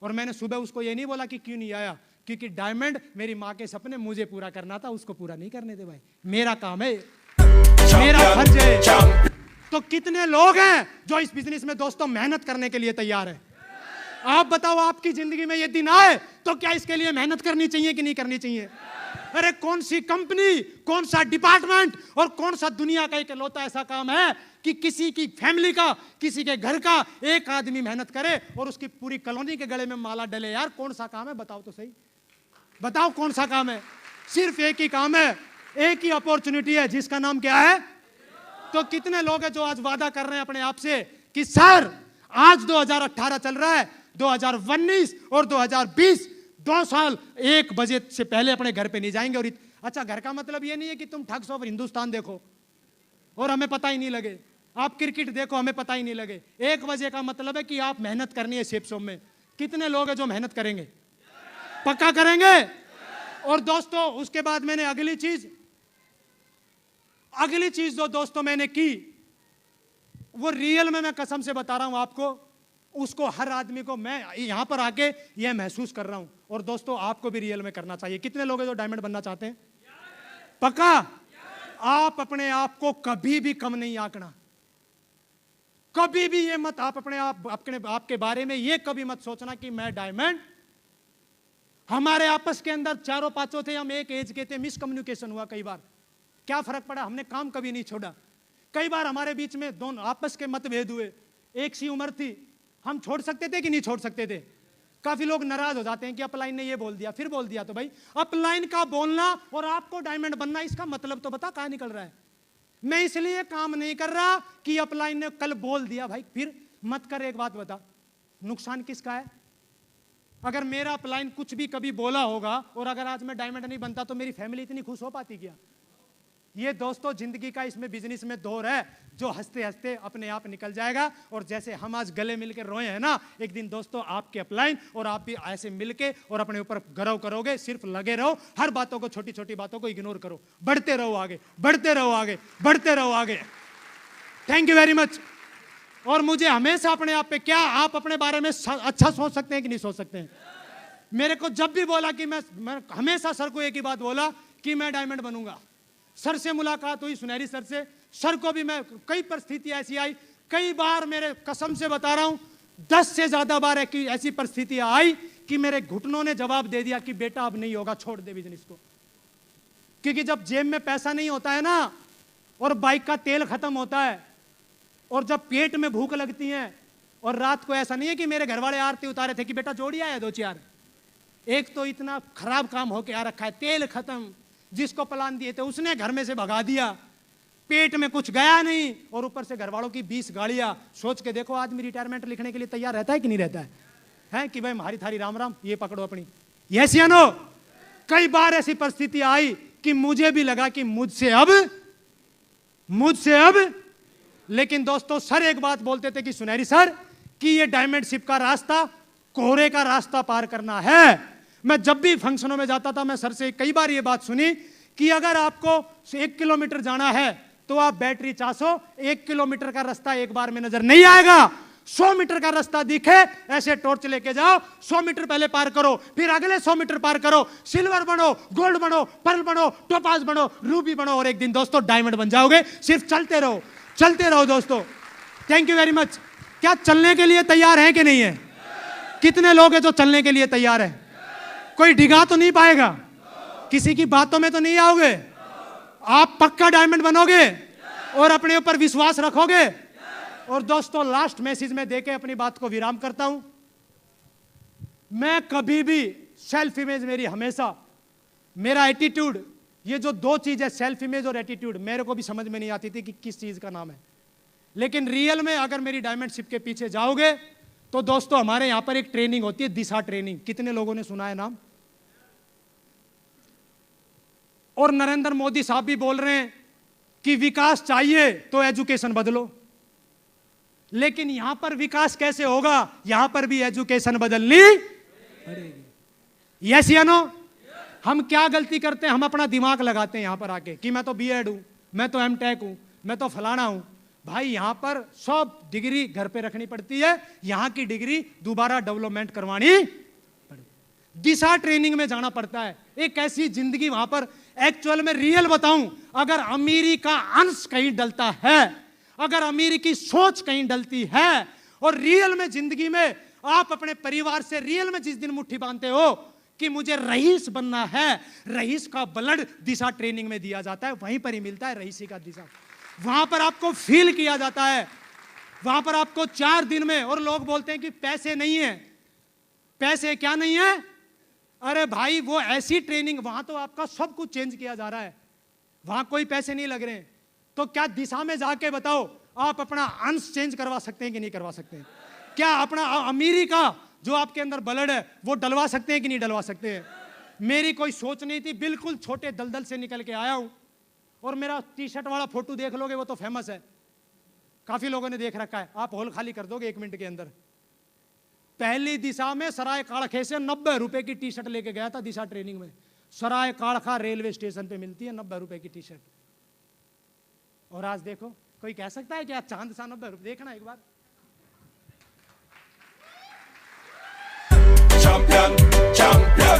और मैंने सुबह उसको ये नहीं बोला कि क्यों नहीं आया, क्योंकि डायमंड मेरी माँ के सपने मुझे पूरा करना था, उसको पूरा नहीं करने दे भाई, मेरा काम है, मेरा फर्ज है। तो कितने लोग हैं जो इस बिजनेस में दोस्तों मेहनत करने के लिए तैयार है? आप बताओ, आपकी जिंदगी में ये दिन आए तो क्या इसके लिए मेहनत करनी चाहिए कि नहीं करनी चाहिए? अरे कौन सी कंपनी, कौन सा डिपार्टमेंट और कौन सा दुनिया का इकलौता ऐसा काम है कि किसी की फैमिली का, किसी के घर का एक आदमी मेहनत करे और उसकी पूरी कॉलोनी के गले में माला डले? यार कौन सा काम है, बताओ तो सही, बताओ कौन सा काम है? सिर्फ एक ही काम है, एक ही अपॉर्चुनिटी है, जिसका नाम क्या है? तो कितने लोग हैं जो आज वादा कर रहे हैं अपने आप से कि सर आज 2018 चल रहा है, 2019 और 2020 2 साल 1 बजे से पहले अपने घर पे नहीं जाएंगे। और अच्छा, घर का मतलब ये नहीं है कि तुम ठग्स ऑफ हिंदुस्तान देखो और हमें पता ही नहीं लगे, आप क्रिकेट देखो हमें पता ही नहीं लगे। 1 बजे का मतलब है कि आप मेहनत करनी है शेप शॉप में। कितने लोग हैं जो मेहनत करेंगे? पक्का करेंगे? और दोस्तों उसके बाद मैंने अगली चीज जो दोस्तों मैंने की, वो रियल में मैं कसम से बता रहा हूं आपको, उसको हर आदमी को मैं यहां पर आके ये महसूस कर रहा हूं। और दोस्तों आपको भी रियल में करना चाहिए। कितने लोग हैं जो डायमंड बनना चाहते हैं? पक्का? आप अपने आप को कभी भी कम नहीं आंकना, कभी भी ये मत, आप अपने आपके बारे में ये कभी मत सोचना कि मैं डायमंड। हमारे आपस के अंदर 4-5 थे, हम एक एज के थे, मिसकम्युनिकेशन हुआ कई बार, क्या फर्क पड़ा, हमने काम कभी नहीं छोड़ा। कई बार हमारे बीच में दोनों आपस के मतभेद हुए, एक सी उम्र थी, हम छोड़ सकते थे कि नहीं छोड़ सकते थे? काफी लोग नाराज हो जाते हैं कि अपलाइन ने ये बोल दिया, फिर बोल दिया। तो भाई अपलाइन का बोलना और आपको डायमंड बनना, इसका मतलब तो बता कहां निकल रहा है। मैं इसलिए काम नहीं कर रहा कि अपलाइन ने कल बोल दिया, भाई फिर मत कर। एक बात बता, नुकसान किसका है? अगर मेरा अपलाइन कुछ भी कभी बोला होगा और अगर आज मैं डायमंड नहीं बनता तो मेरी फैमिली इतनी खुश हो पाती क्या? ये दोस्तों जिंदगी का इसमें बिजनेस में दौर है जो हंसते हंसते अपने आप निकल जाएगा। और जैसे हम आज गले मिलकर रोए हैं ना, एक दिन दोस्तों आपके अपलाइन और आप भी ऐसे मिलके और अपने ऊपर गर्व करोगे। सिर्फ लगे रहो, हर बातों को, छोटी छोटी बातों को इग्नोर करो, बढ़ते रहो आगे, बढ़ते रहो आगे, बढ़ते रहो आगे। Thank you very much. और मुझे हमेशा अपने आप पे, क्या आप अपने बारे में अच्छा सोच सकते हैं कि नहीं सोच सकते हैं? मेरे को जब भी बोला कि मैं हमेशा सर को एक ही बात बोला कि मैं डायमंड बनूंगा। सर से मुलाकात हुई, सुनहरी सर से, सर को भी मैं, कई परिस्थिति ऐसी आई, कई बार मेरे कसम से बता रहा हूं 10 से ज्यादा बार ऐसी परिस्थितियां आई कि मेरे घुटनों ने जवाब दे दिया कि बेटा अब नहीं होगा, छोड़ दे बिजनेस को। क्योंकि जब जेब में पैसा नहीं होता है ना और बाइक का तेल खत्म होता है, और जब पेट में भूख लगती है, और रात को ऐसा नहीं है कि मेरे घर वाले आरती उतारे थे कि बेटा जोड़ी आया 2-4, एक तो इतना खराब काम होके आ रखा है, तेल खत्म, जिसको प्लान दिए थे उसने घर में से भगा दिया, पेट में कुछ गया नहीं, और ऊपर से घर वालों की 20 गाड़ियां। सोच के देखो आदमी रिटायरमेंट लिखने के लिए तैयार रहता है कि नहीं रहता है कि भाई हमारी थारी राम राम, ये पकड़ो अपनी। यस या नो? कई बार ऐसी परिस्थिति आई कि मुझे भी लगा कि मुझसे अब, लेकिन दोस्तों सर एक बात बोलते थे कि सुनहरी सर कि ये डायमंड शिप का रास्ता कोहरे का रास्ता पार करना है। मैं जब भी फंक्शनों में जाता था, मैं सर से कई बार ये बात सुनी कि अगर आपको 1 किलोमीटर जाना है तो आप बैटरी 400, 1 किलोमीटर का रास्ता एक बार में नजर नहीं आएगा, 100 मीटर का रास्ता दिखे ऐसे टॉर्च लेके जाओ, 100 मीटर पहले पार करो, फिर अगले 100 मीटर पार करो, सिल्वर बनो, गोल्ड बनो, पर्ल बनो, टोपाज बनो, रूबी बनो, और एक दिन दोस्तों डायमंड बन जाओगे। सिर्फ चलते रहो दोस्तों। Thank you very much. क्या चलने के लिए तैयार हैं कि नहीं है? कितने लोग हैं जो चलने के लिए तैयार है? कोई डिगा तो नहीं पाएगा? किसी की बातों में तो नहीं आओगे? आप पक्का डायमंड बनोगे और अपने ऊपर विश्वास रखोगे। और दोस्तों लास्ट मैसेज में देके अपनी बात को विराम करता हूं। मैं कभी भी सेल्फ इमेज, मेरी हमेशा मेरा एटीट्यूड, ये जो दो चीज है सेल्फ इमेज और एटीट्यूड, मेरे को भी समझ में नहीं आती थी कि किस चीज का नाम है, लेकिन रियल में अगर मेरी डायमंड शिप के पीछे जाओगे तो दोस्तों हमारे यहां पर एक ट्रेनिंग होती है, दिशा ट्रेनिंग। कितने लोगों ने सुना है नाम? और नरेंद्र मोदी साहब भी बोल रहे हैं कि विकास चाहिए तो एजुकेशन बदलो, लेकिन यहां पर विकास कैसे होगा? यहां पर भी एजुकेशन बदलनी पड़ेगी। यस या नो? हम क्या गलती करते हैं? हम अपना दिमाग लगाते हैं यहां पर आके कि मैं तो बीएड हूं, मैं तो एमटेक हूं, मैं तो फलाना हूं। भाई यहां पर सब डिग्री घर पे रखनी पड़ती है, यहां की डिग्री दोबारा डेवलपमेंट करवानी पड़ती, दिशा ट्रेनिंग में जाना पड़ता है। एक ऐसी जिंदगी वहां पर एक्चुअल में रियल बताऊं, अगर अमीरी का अंश कहीं डलता है, अगर अमीरी की सोच कहीं डलती है, और रियल में जिंदगी में आप अपने परिवार से रियल में जिस दिन मुट्ठी बांधते हो कि मुझे रईस बनना है, रईस का ब्लड दिशा ट्रेनिंग में दिया जाता है, वहीं पर ही मिलता है रईसी का दिशा। वहां पर आपको फील किया जाता है, वहां पर आपको 4 दिन में। और लोग बोलते हैं कि पैसे नहीं है, पैसे क्या नहीं है? अरे भाई वो ऐसी ट्रेनिंग, वहां तो आपका सब कुछ चेंज किया जा रहा है, वहां कोई पैसे नहीं लग रहे हैं। तो क्या दिशा में जाके बताओ आप अपना अंश चेंज करवा सकते हैं कि नहीं करवा सकते हैं? क्या अपना अमीरी का जो आपके अंदर ब्लड है वो डलवा सकते हैं कि नहीं डलवा सकते हैं? मेरी कोई सोच नहीं थी, बिल्कुल छोटे दलदल से निकल के आया हूं। और मेरा टी शर्ट वाला फोटो देख लोगे, वो तो फेमस है, काफी लोगों ने देख रखा है, आप हॉल खाली कर दोगे 1 मिनट के अंदर। पहली दिशा में सराय काड़खे से 90 रुपए की टी शर्ट लेके गया था दिशा ट्रेनिंग में। सराय काड़खा रेलवे स्टेशन पे मिलती है 90 रुपए की टी शर्ट। और आज देखो, कोई कह सकता है कि आज चांद सा 90 रुपए? देखना एक बार।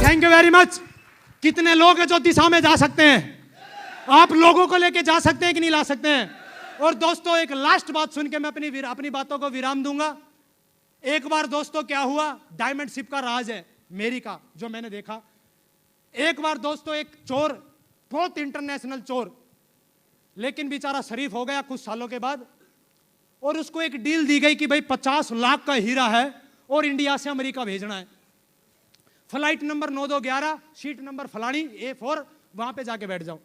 Thank you very much. कितने लोग हैं जो दिशा में जा सकते हैं? आप लोगों को लेके जा सकते हैं कि नहीं ला सकते हैं? और दोस्तों एक लास्ट बात सुन के मैं अपनी बातों को विराम दूंगा। एक बार दोस्तों क्या हुआ, डायमंड शिप का राज है मेरी का जो मैंने देखा। एक बार दोस्तों एक चोर, बहुत इंटरनेशनल चोर, लेकिन बेचारा शरीफ हो गया कुछ सालों के बाद, और उसको एक डील दी गई कि भाई 50 लाख का हीरा है और इंडिया से अमेरिका भेजना है। फ्लाइट नंबर 9211, सीट नंबर फलानी A4, वहां पे जाके बैठ जाओ।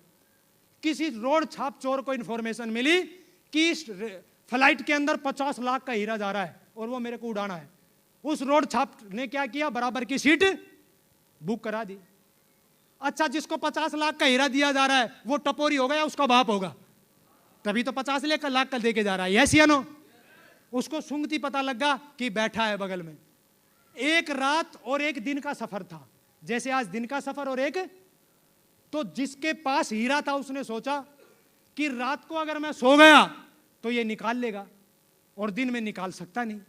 किसी रोड छाप चोर को इंफॉर्मेशन मिली कि इस फ्लाइट के अंदर 50 लाख का हीरा जा रहा है और वो मेरे को उड़ाना है। उस रोड छाप ने क्या किया, बराबर की सीट बुक करा दी। अच्छा, जिसको 50 लाख का हीरा दिया जा रहा है वो टपोरी होगा या उसका बाप होगा? तभी तो 50 लाख का देके जा रहा है। यस या नो? उसको सूंघती पता लगा कि बैठा है बगल में। एक रात और एक दिन का सफर था, जैसे आज दिन का सफर और एक। तो जिसके पास हीरा था उसने सोचा कि रात को अगर मैं सो गया तो ये निकाल लेगा और दिन में निकाल सकता नहीं।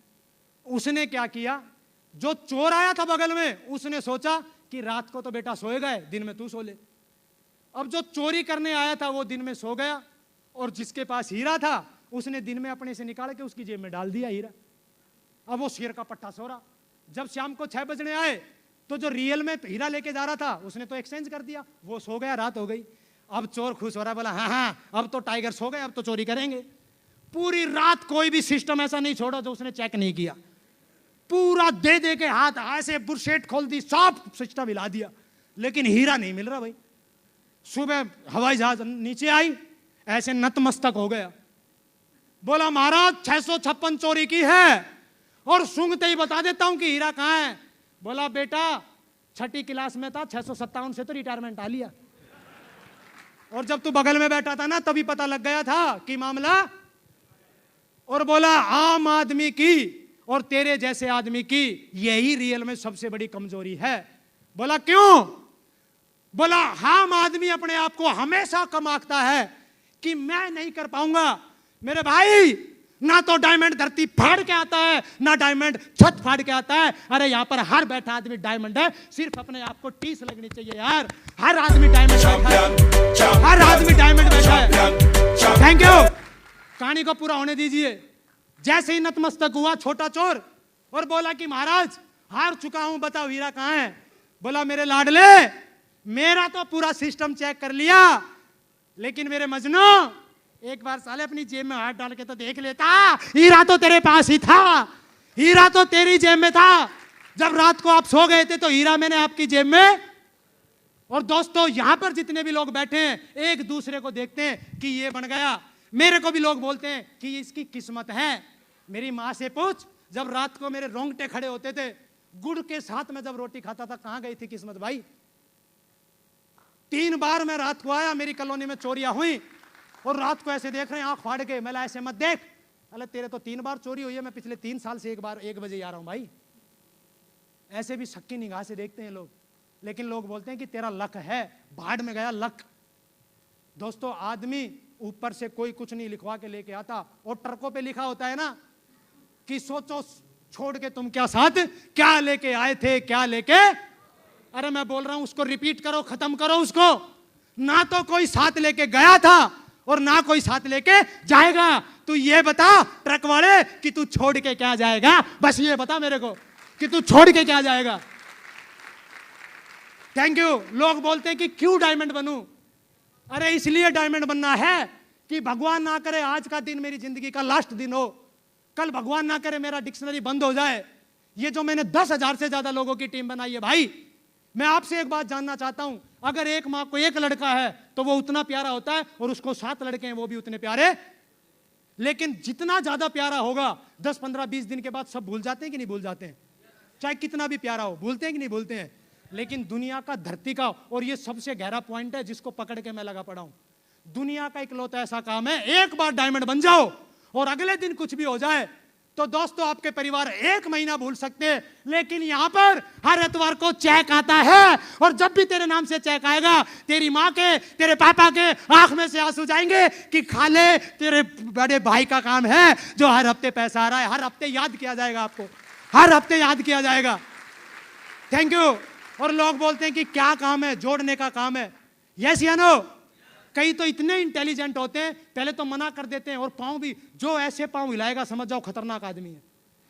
उसने क्या किया, जो चोर आया था बगल में उसने सोचा कि रात को तो बेटा सोएगा है, दिन में तू सो ले। अब जो चोरी करने आया था वो दिन में सो गया और जिसके पास हीरा था उसने दिन में अपने से निकाल के उसकी जेब में डाल दिया हीरा। अब वो शेर का पट्टा सो रहा। जब शाम को 6 बजने आए तो जो रियल में हीरा लेके जा रहा था उसने तो एक्सचेंज कर दिया, वो सो गया, रात हो गई। अब चोर खुश हो रहा है, बोला हाँ हाँ अब तो टाइगर सो गए, अब तो चोरी करेंगे। पूरी रात कोई भी सिस्टम ऐसा नहीं छोड़ा जो उसने चेक नहीं किया। पूरा दे दे के हाथ ऐसे बुरशेट खोल दी, सब सिस्टम हिला दिया, लेकिन हीरा नहीं मिल रहा भाई। सुबह हवाई जहाज नीचे आई, ऐसे नतमस्तक हो गया, बोला महाराज 656 चोरी की है और सूंघते ही बता देता हूं कि हीरा कहां है। बोला बेटा 6ठी क्लास में था, 657 से तो रिटायरमेंट आ लिया, और जब तू बगल में बैठा था ना तभी पता लग गया था कि मामला। और बोला आम आदमी की और तेरे जैसे आदमी की यही रियल में सबसे बड़ी कमजोरी है। बोला क्यों? बोला आम आदमी अपने आप को हमेशा कम आंकता है कि मैं नहीं कर पाऊंगा। मेरे भाई ना तो डायमंड धरती फाड़ के आता है, ना डायमंड छत फाड़ के आता है। अरे यहां पर हर बैठा आदमी डायमंड है, सिर्फ अपने आप को टीस लगनी चाहिए यार। हर आदमी डायमंड बैठा है, हर आदमी डायमंड बैठा है। Thank you. कहानी को पूरा होने दीजिए। जैसे ही नतमस्तक हुआ छोटा चोर और बोला कि महाराज हार चुका हूं, बताओ हीरा कहां है। बोला मेरे लाडले, मेरा तो पूरा सिस्टम चेक कर लिया, लेकिन मेरे मजनू एक बार साले अपनी जेब में हाथ डाल के तो देख लेता, हीरा तो तेरे पास ही था, हीरा तो तेरी जेब में था। जब रात को आप सो गए थे तो हीरा मैंने आपकी जेब में। और दोस्तों यहां पर जितने भी लोग बैठे हैं एक दूसरे को देखते हैं कि ये बन गया। मेरे को भी लोग बोलते हैं कि इसकी किस्मत है। मेरी माँ से पूछ, जब रात को मेरे रोंगटे खड़े होते थे, गुड़ के साथ में जब रोटी खाता था, कहां गई थी किस्मत भाई। 3 बार मैं रात को आया, मेरी कॉलोनी में चोरियां हुई और रात को ऐसे देख रहे हैं आंख फाड़ के। मैं ऐसे मत देख, अरे तेरे तो 3 बार चोरी हुई है, मैं पिछले 3 साल से 1 बजे आ रहा हूं भाई। ऐसे भी शक्की निगाह से देखते हैं लोग, लेकिन लोग बोलते हैं कि तेरा लक है, भाड़ में गया लक। दोस्तों आदमी ऊपर से कोई कुछ नहीं लिखवा के लेके आता, और ट्रकों पे लिखा होता है ना कि सोचो छोड़ के तुम क्या साथ, क्या लेके आए थे क्या लेके। अरे मैं बोल रहा हूं उसको रिपीट करो, खत्म करो उसको। ना तो कोई साथ लेके गया था और ना कोई साथ लेके जाएगा। तू ये बता ट्रक वाले कि तू छोड़ के क्या जाएगा, बस ये बता मेरे को कि तू छोड़ के क्या जाएगा। Thank you. लोग बोलते हैं कि क्यों डायमंड बनूं। अरे इसलिए डायमंड बनना है कि भगवान ना करे आज का दिन मेरी जिंदगी का लास्ट दिन हो, कल भगवान ना करे मेरा डिक्शनरी बंद हो जाए। ये जो मैंने 10,000 से ज्यादा लोगों की टीम बनाई है भाई, मैं आपसे एक बात जानना चाहता हूं, अगर एक मां को एक लड़का है तो वो उतना प्यारा होता है, और उसको 7 लड़के हैं वो भी उतने प्यारे। लेकिन जितना ज्यादा प्यारा होगा 10, 15, 20 दिन के बाद सब भूल जाते हैं कि नहीं भूल जाते हैं। चाहे कितना भी प्यारा हो, भूलते हैं कि नहीं भूलते हैं। लेकिन दुनिया का, धरती का, और ये सबसे गहरा पॉइंट है जिसको पकड़ के मैं लगा पड़ा हूं, दुनिया का इकलौता ऐसा काम है, एक बार डायमंड बन जाओ और अगले दिन कुछ भी हो जाए तो दोस्तों आपके परिवार 1 महीना भूल सकते हैं। लेकिन यहां पर हर एतवार को चेक आता है, और जब भी तेरे नाम से चेक आएगा तेरी मां के, तेरे पापा के आंख में से आंसू जाएंगे कि खाले तेरे बड़े भाई का काम है जो हर हफ्ते पैसा आ रहा है। हर हफ्ते याद किया जाएगा आपको, हर हफ्ते याद किया जाएगा। Thank you. और लोग बोलते हैं कि क्या काम है, जोड़ने का काम है। यस या नो। कई तो इतने इंटेलिजेंट होते हैं, पहले तो मना कर देते हैं, और पांव भी, जो ऐसे पांव हिलाएगा समझ जाओ खतरनाक आदमी है।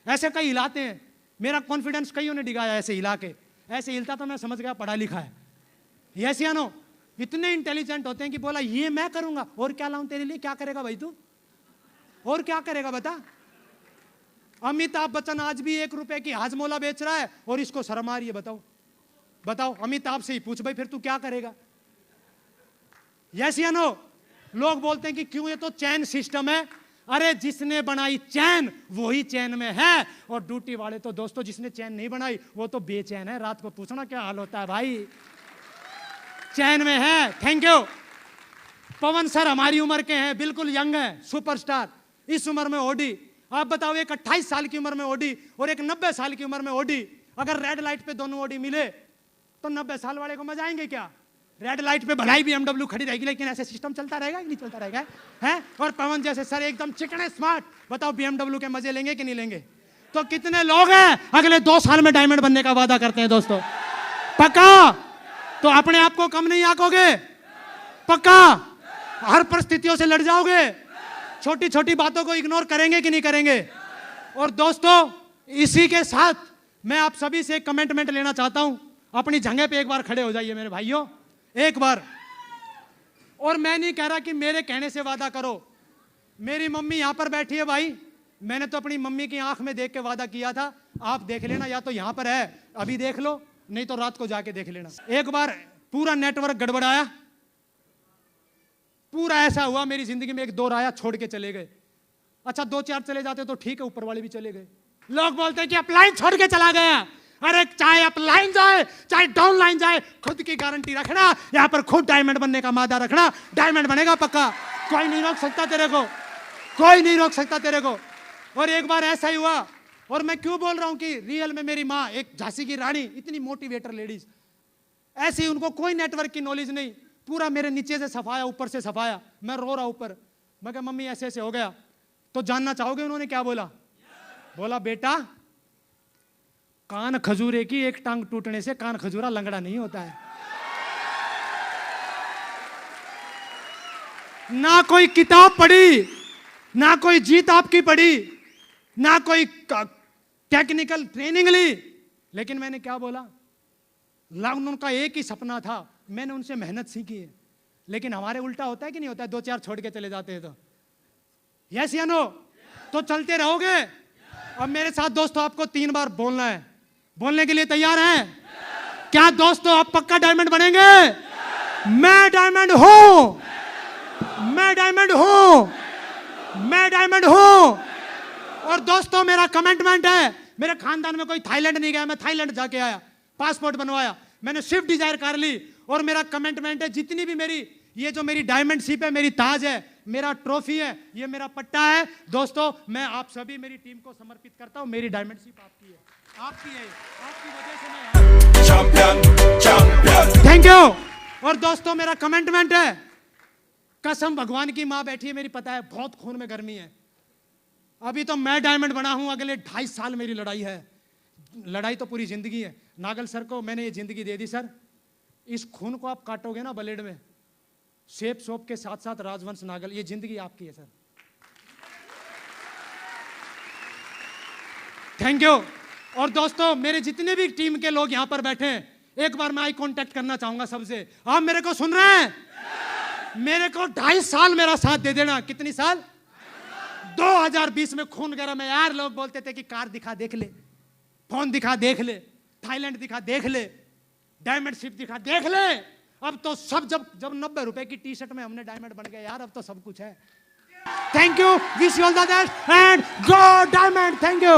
ऐसे कई हिलाते हैं, मेरा कॉन्फिडेंस कईयों ने डिगाया ऐसे हिला के। ऐसे हिलता तो मैं समझ गया पढ़ा लिखा है। यस या नो। इतने इंटेलिजेंट होते हैं कि बोला ये मैं करूंगा, और क्या लाऊं तेरे लिए, क्या करेगा भाई तू, और क्या करेगा बता। अमिताभ बच्चन आज भी 1 रुपए की हाजमोला बेच रहा है और इसको शर्म आ रही है। बताओ बताओ, अमिताभ से ही पूछ भाई फिर तू क्या करेगा। यस या नो। लोग बोलते हैं कि क्यों, ये तो चैन सिस्टम है। अरे जिसने बनाई चैन वही चैन में है, और ड्यूटी वाले तो दोस्तों जिसने चैन नहीं बनाई वो तो बेचैन है। रात को पूछना क्या हाल होता है भाई, चैन में है। Thank you. पवन सर हमारी उम्र के हैं, बिल्कुल यंग है, सुपरस्टार। इस उम्र में ओडी, आप बताओ, एक 28 साल की उम्र में ओडी और एक 90 साल की उम्र में ओडी, अगर रेड लाइट पे दोनों ओडी मिले तो 90 साल वाले को मजा आएंगे क्या। रेड लाइट पे भलाई BMW खड़ी रहेगी, लेकिन ऐसे सिस्टम चलता रहेगा कि नहीं चलता रहेगा, हैं। और पवन जैसे सर एकदम चिकने स्मार्ट, बताओ BMW के मजे लेंगे कि नहीं लेंगे। तो कितने लोग हैं अगले 2 साल में डायमंड बनने का वादा करते हैं दोस्तों, पक्का। तो अपने आप को कम नहीं आंकोगे, पक्का। हर परिस्थितियों से लड़ जाओगे, छोटी छोटी बातों को इग्नोर करेंगे कि नहीं करेंगे। और दोस्तों इसी के साथ मैं आप सभी से एक कमेंटमेंट लेना चाहता हूं। अपनी जगह पे एक बार खड़े हो जाइए मेरे भाइयों, एक बार। और मैं नहीं कह रहा कि मेरे कहने से वादा करो। मेरी मम्मी यहां पर बैठी है भाई, मैंने तो अपनी मम्मी की आंख में देख के वादा किया था। आप देख लेना, या तो यहां पर है अभी देख लो, नहीं तो रात को जाके देख लेना। एक बार पूरा नेटवर्क गड़बड़ाया, पूरा ऐसा हुआ मेरी जिंदगी में, एक दौर आया छोड़ के चले गए। अच्छा 2-4 चले जाते तो ठीक है, ऊपर वाले भी चले गए। लोग बोलते हैं कि अपलाइन छोड़ के चला गया। अरे चाहे अपलाइन जाए चाहे डाउन लाइन जाए, खुद की गारंटी रखना, यहां पर खुद डायमंड बनने का मादा रखना, डायमंड बनेगा पक्का। कोई नहीं रोक सकता तेरे को, कोई नहीं रोक सकता तेरे को। और एक बार ऐसा ही हुआ, और मैं क्यों बोल रहा हूं कि रियल में मेरी माँ एक झांसी की रानी, इतनी मोटिवेटर लेडीज, ऐसी उनको कोई नेटवर्क की नॉलेज नहीं, पूरा मेरे नीचे से सफाया ऊपर से सफाया। मैं रो रहा ऊपर, मैं कहा मम्मी ऐसे ऐसे हो गया। तो जानना चाहोगे उन्होंने क्या बोला? बोला बेटा कान खजूरे की एक टांग टूटने से कान खजूरा लंगड़ा नहीं होता है। ना कोई किताब पढ़ी, ना कोई जीत आपकी पढ़ी, ना कोई टेक्निकल ट्रेनिंग ली, लेकिन मैंने क्या बोला? उनका एक ही सपना था, मैंने उनसे मेहनत सीखी है। लेकिन हमारे उल्टा होता है कि नहीं होता है? 2-4 छोड़ के चले जाते हैं तो यस या नो? तो चलते रहोगे। अब मेरे साथ दोस्तों आपको 3 बार बोलना है, बोलने के लिए तैयार हैं? क्या दोस्तों आप पक्का डायमंड बनेंगे? मैं डायमंड हूं, मैं डायमंड हूं, मैं डायमंड हूं। और दोस्तों मेरा कमिटमेंट है, मेरे खानदान में कोई थाईलैंड नहीं गया, मैं थाईलैंड जाके आया, पासपोर्ट बनवाया, मैंने स्विफ्ट डिजायर कार ली। और मेरा कमिटमेंट है, जितनी भी मेरी ये जो मेरी डायमंड शिप है, मेरी ताज है, मेरा ट्रॉफी है, ये मेरा पट्टा है, दोस्तों मैं आप सभी मेरी टीम को समर्पित करता हूं। मेरी डायमंड शिप आपकी है, आपकी है, आपकी वजह से मैं चैंपियन, चैंपियन। Thank you. और दोस्तों मेरा कमिटमेंट है, कसम भगवान की मां बैठी है मेरी, पता है बहुत खून में गर्मी है। अभी तो मैं डायमंड बना हूं, अगले 2.5 साल मेरी लड़ाई है। लड़ाई तो पूरी जिंदगी है। नागल सर को मैंने ये जिंदगी दे दी, सर इस खून को आप काटोगे ना ब्लेड में, शेप सोप के साथ साथ राजवंश नागल, ये जिंदगी आपकी है सर। Thank you. और दोस्तों मेरे जितने भी टीम के लोग यहां पर बैठे हैं, एक बार मैं आई कांटेक्ट करना चाहूंगा सबसे। आप मेरे को सुन रहे हैं? मेरे को 2.5 साल मेरा साथ दे देना। कितनी साल? 2020 में खून गरम में यार, लोग बोलते थे कि कार दिखा देख ले, फोन दिखा देख ले, थाईलैंड दिखा देख ले, डायमंड शिप दिखा देख ले। अब तो सब जब 90 रुपए की टी शर्ट में हमने डायमंड बन गए यार, अब तो सब कुछ है। Thank you, wish you all the best and go diamond. Thank you.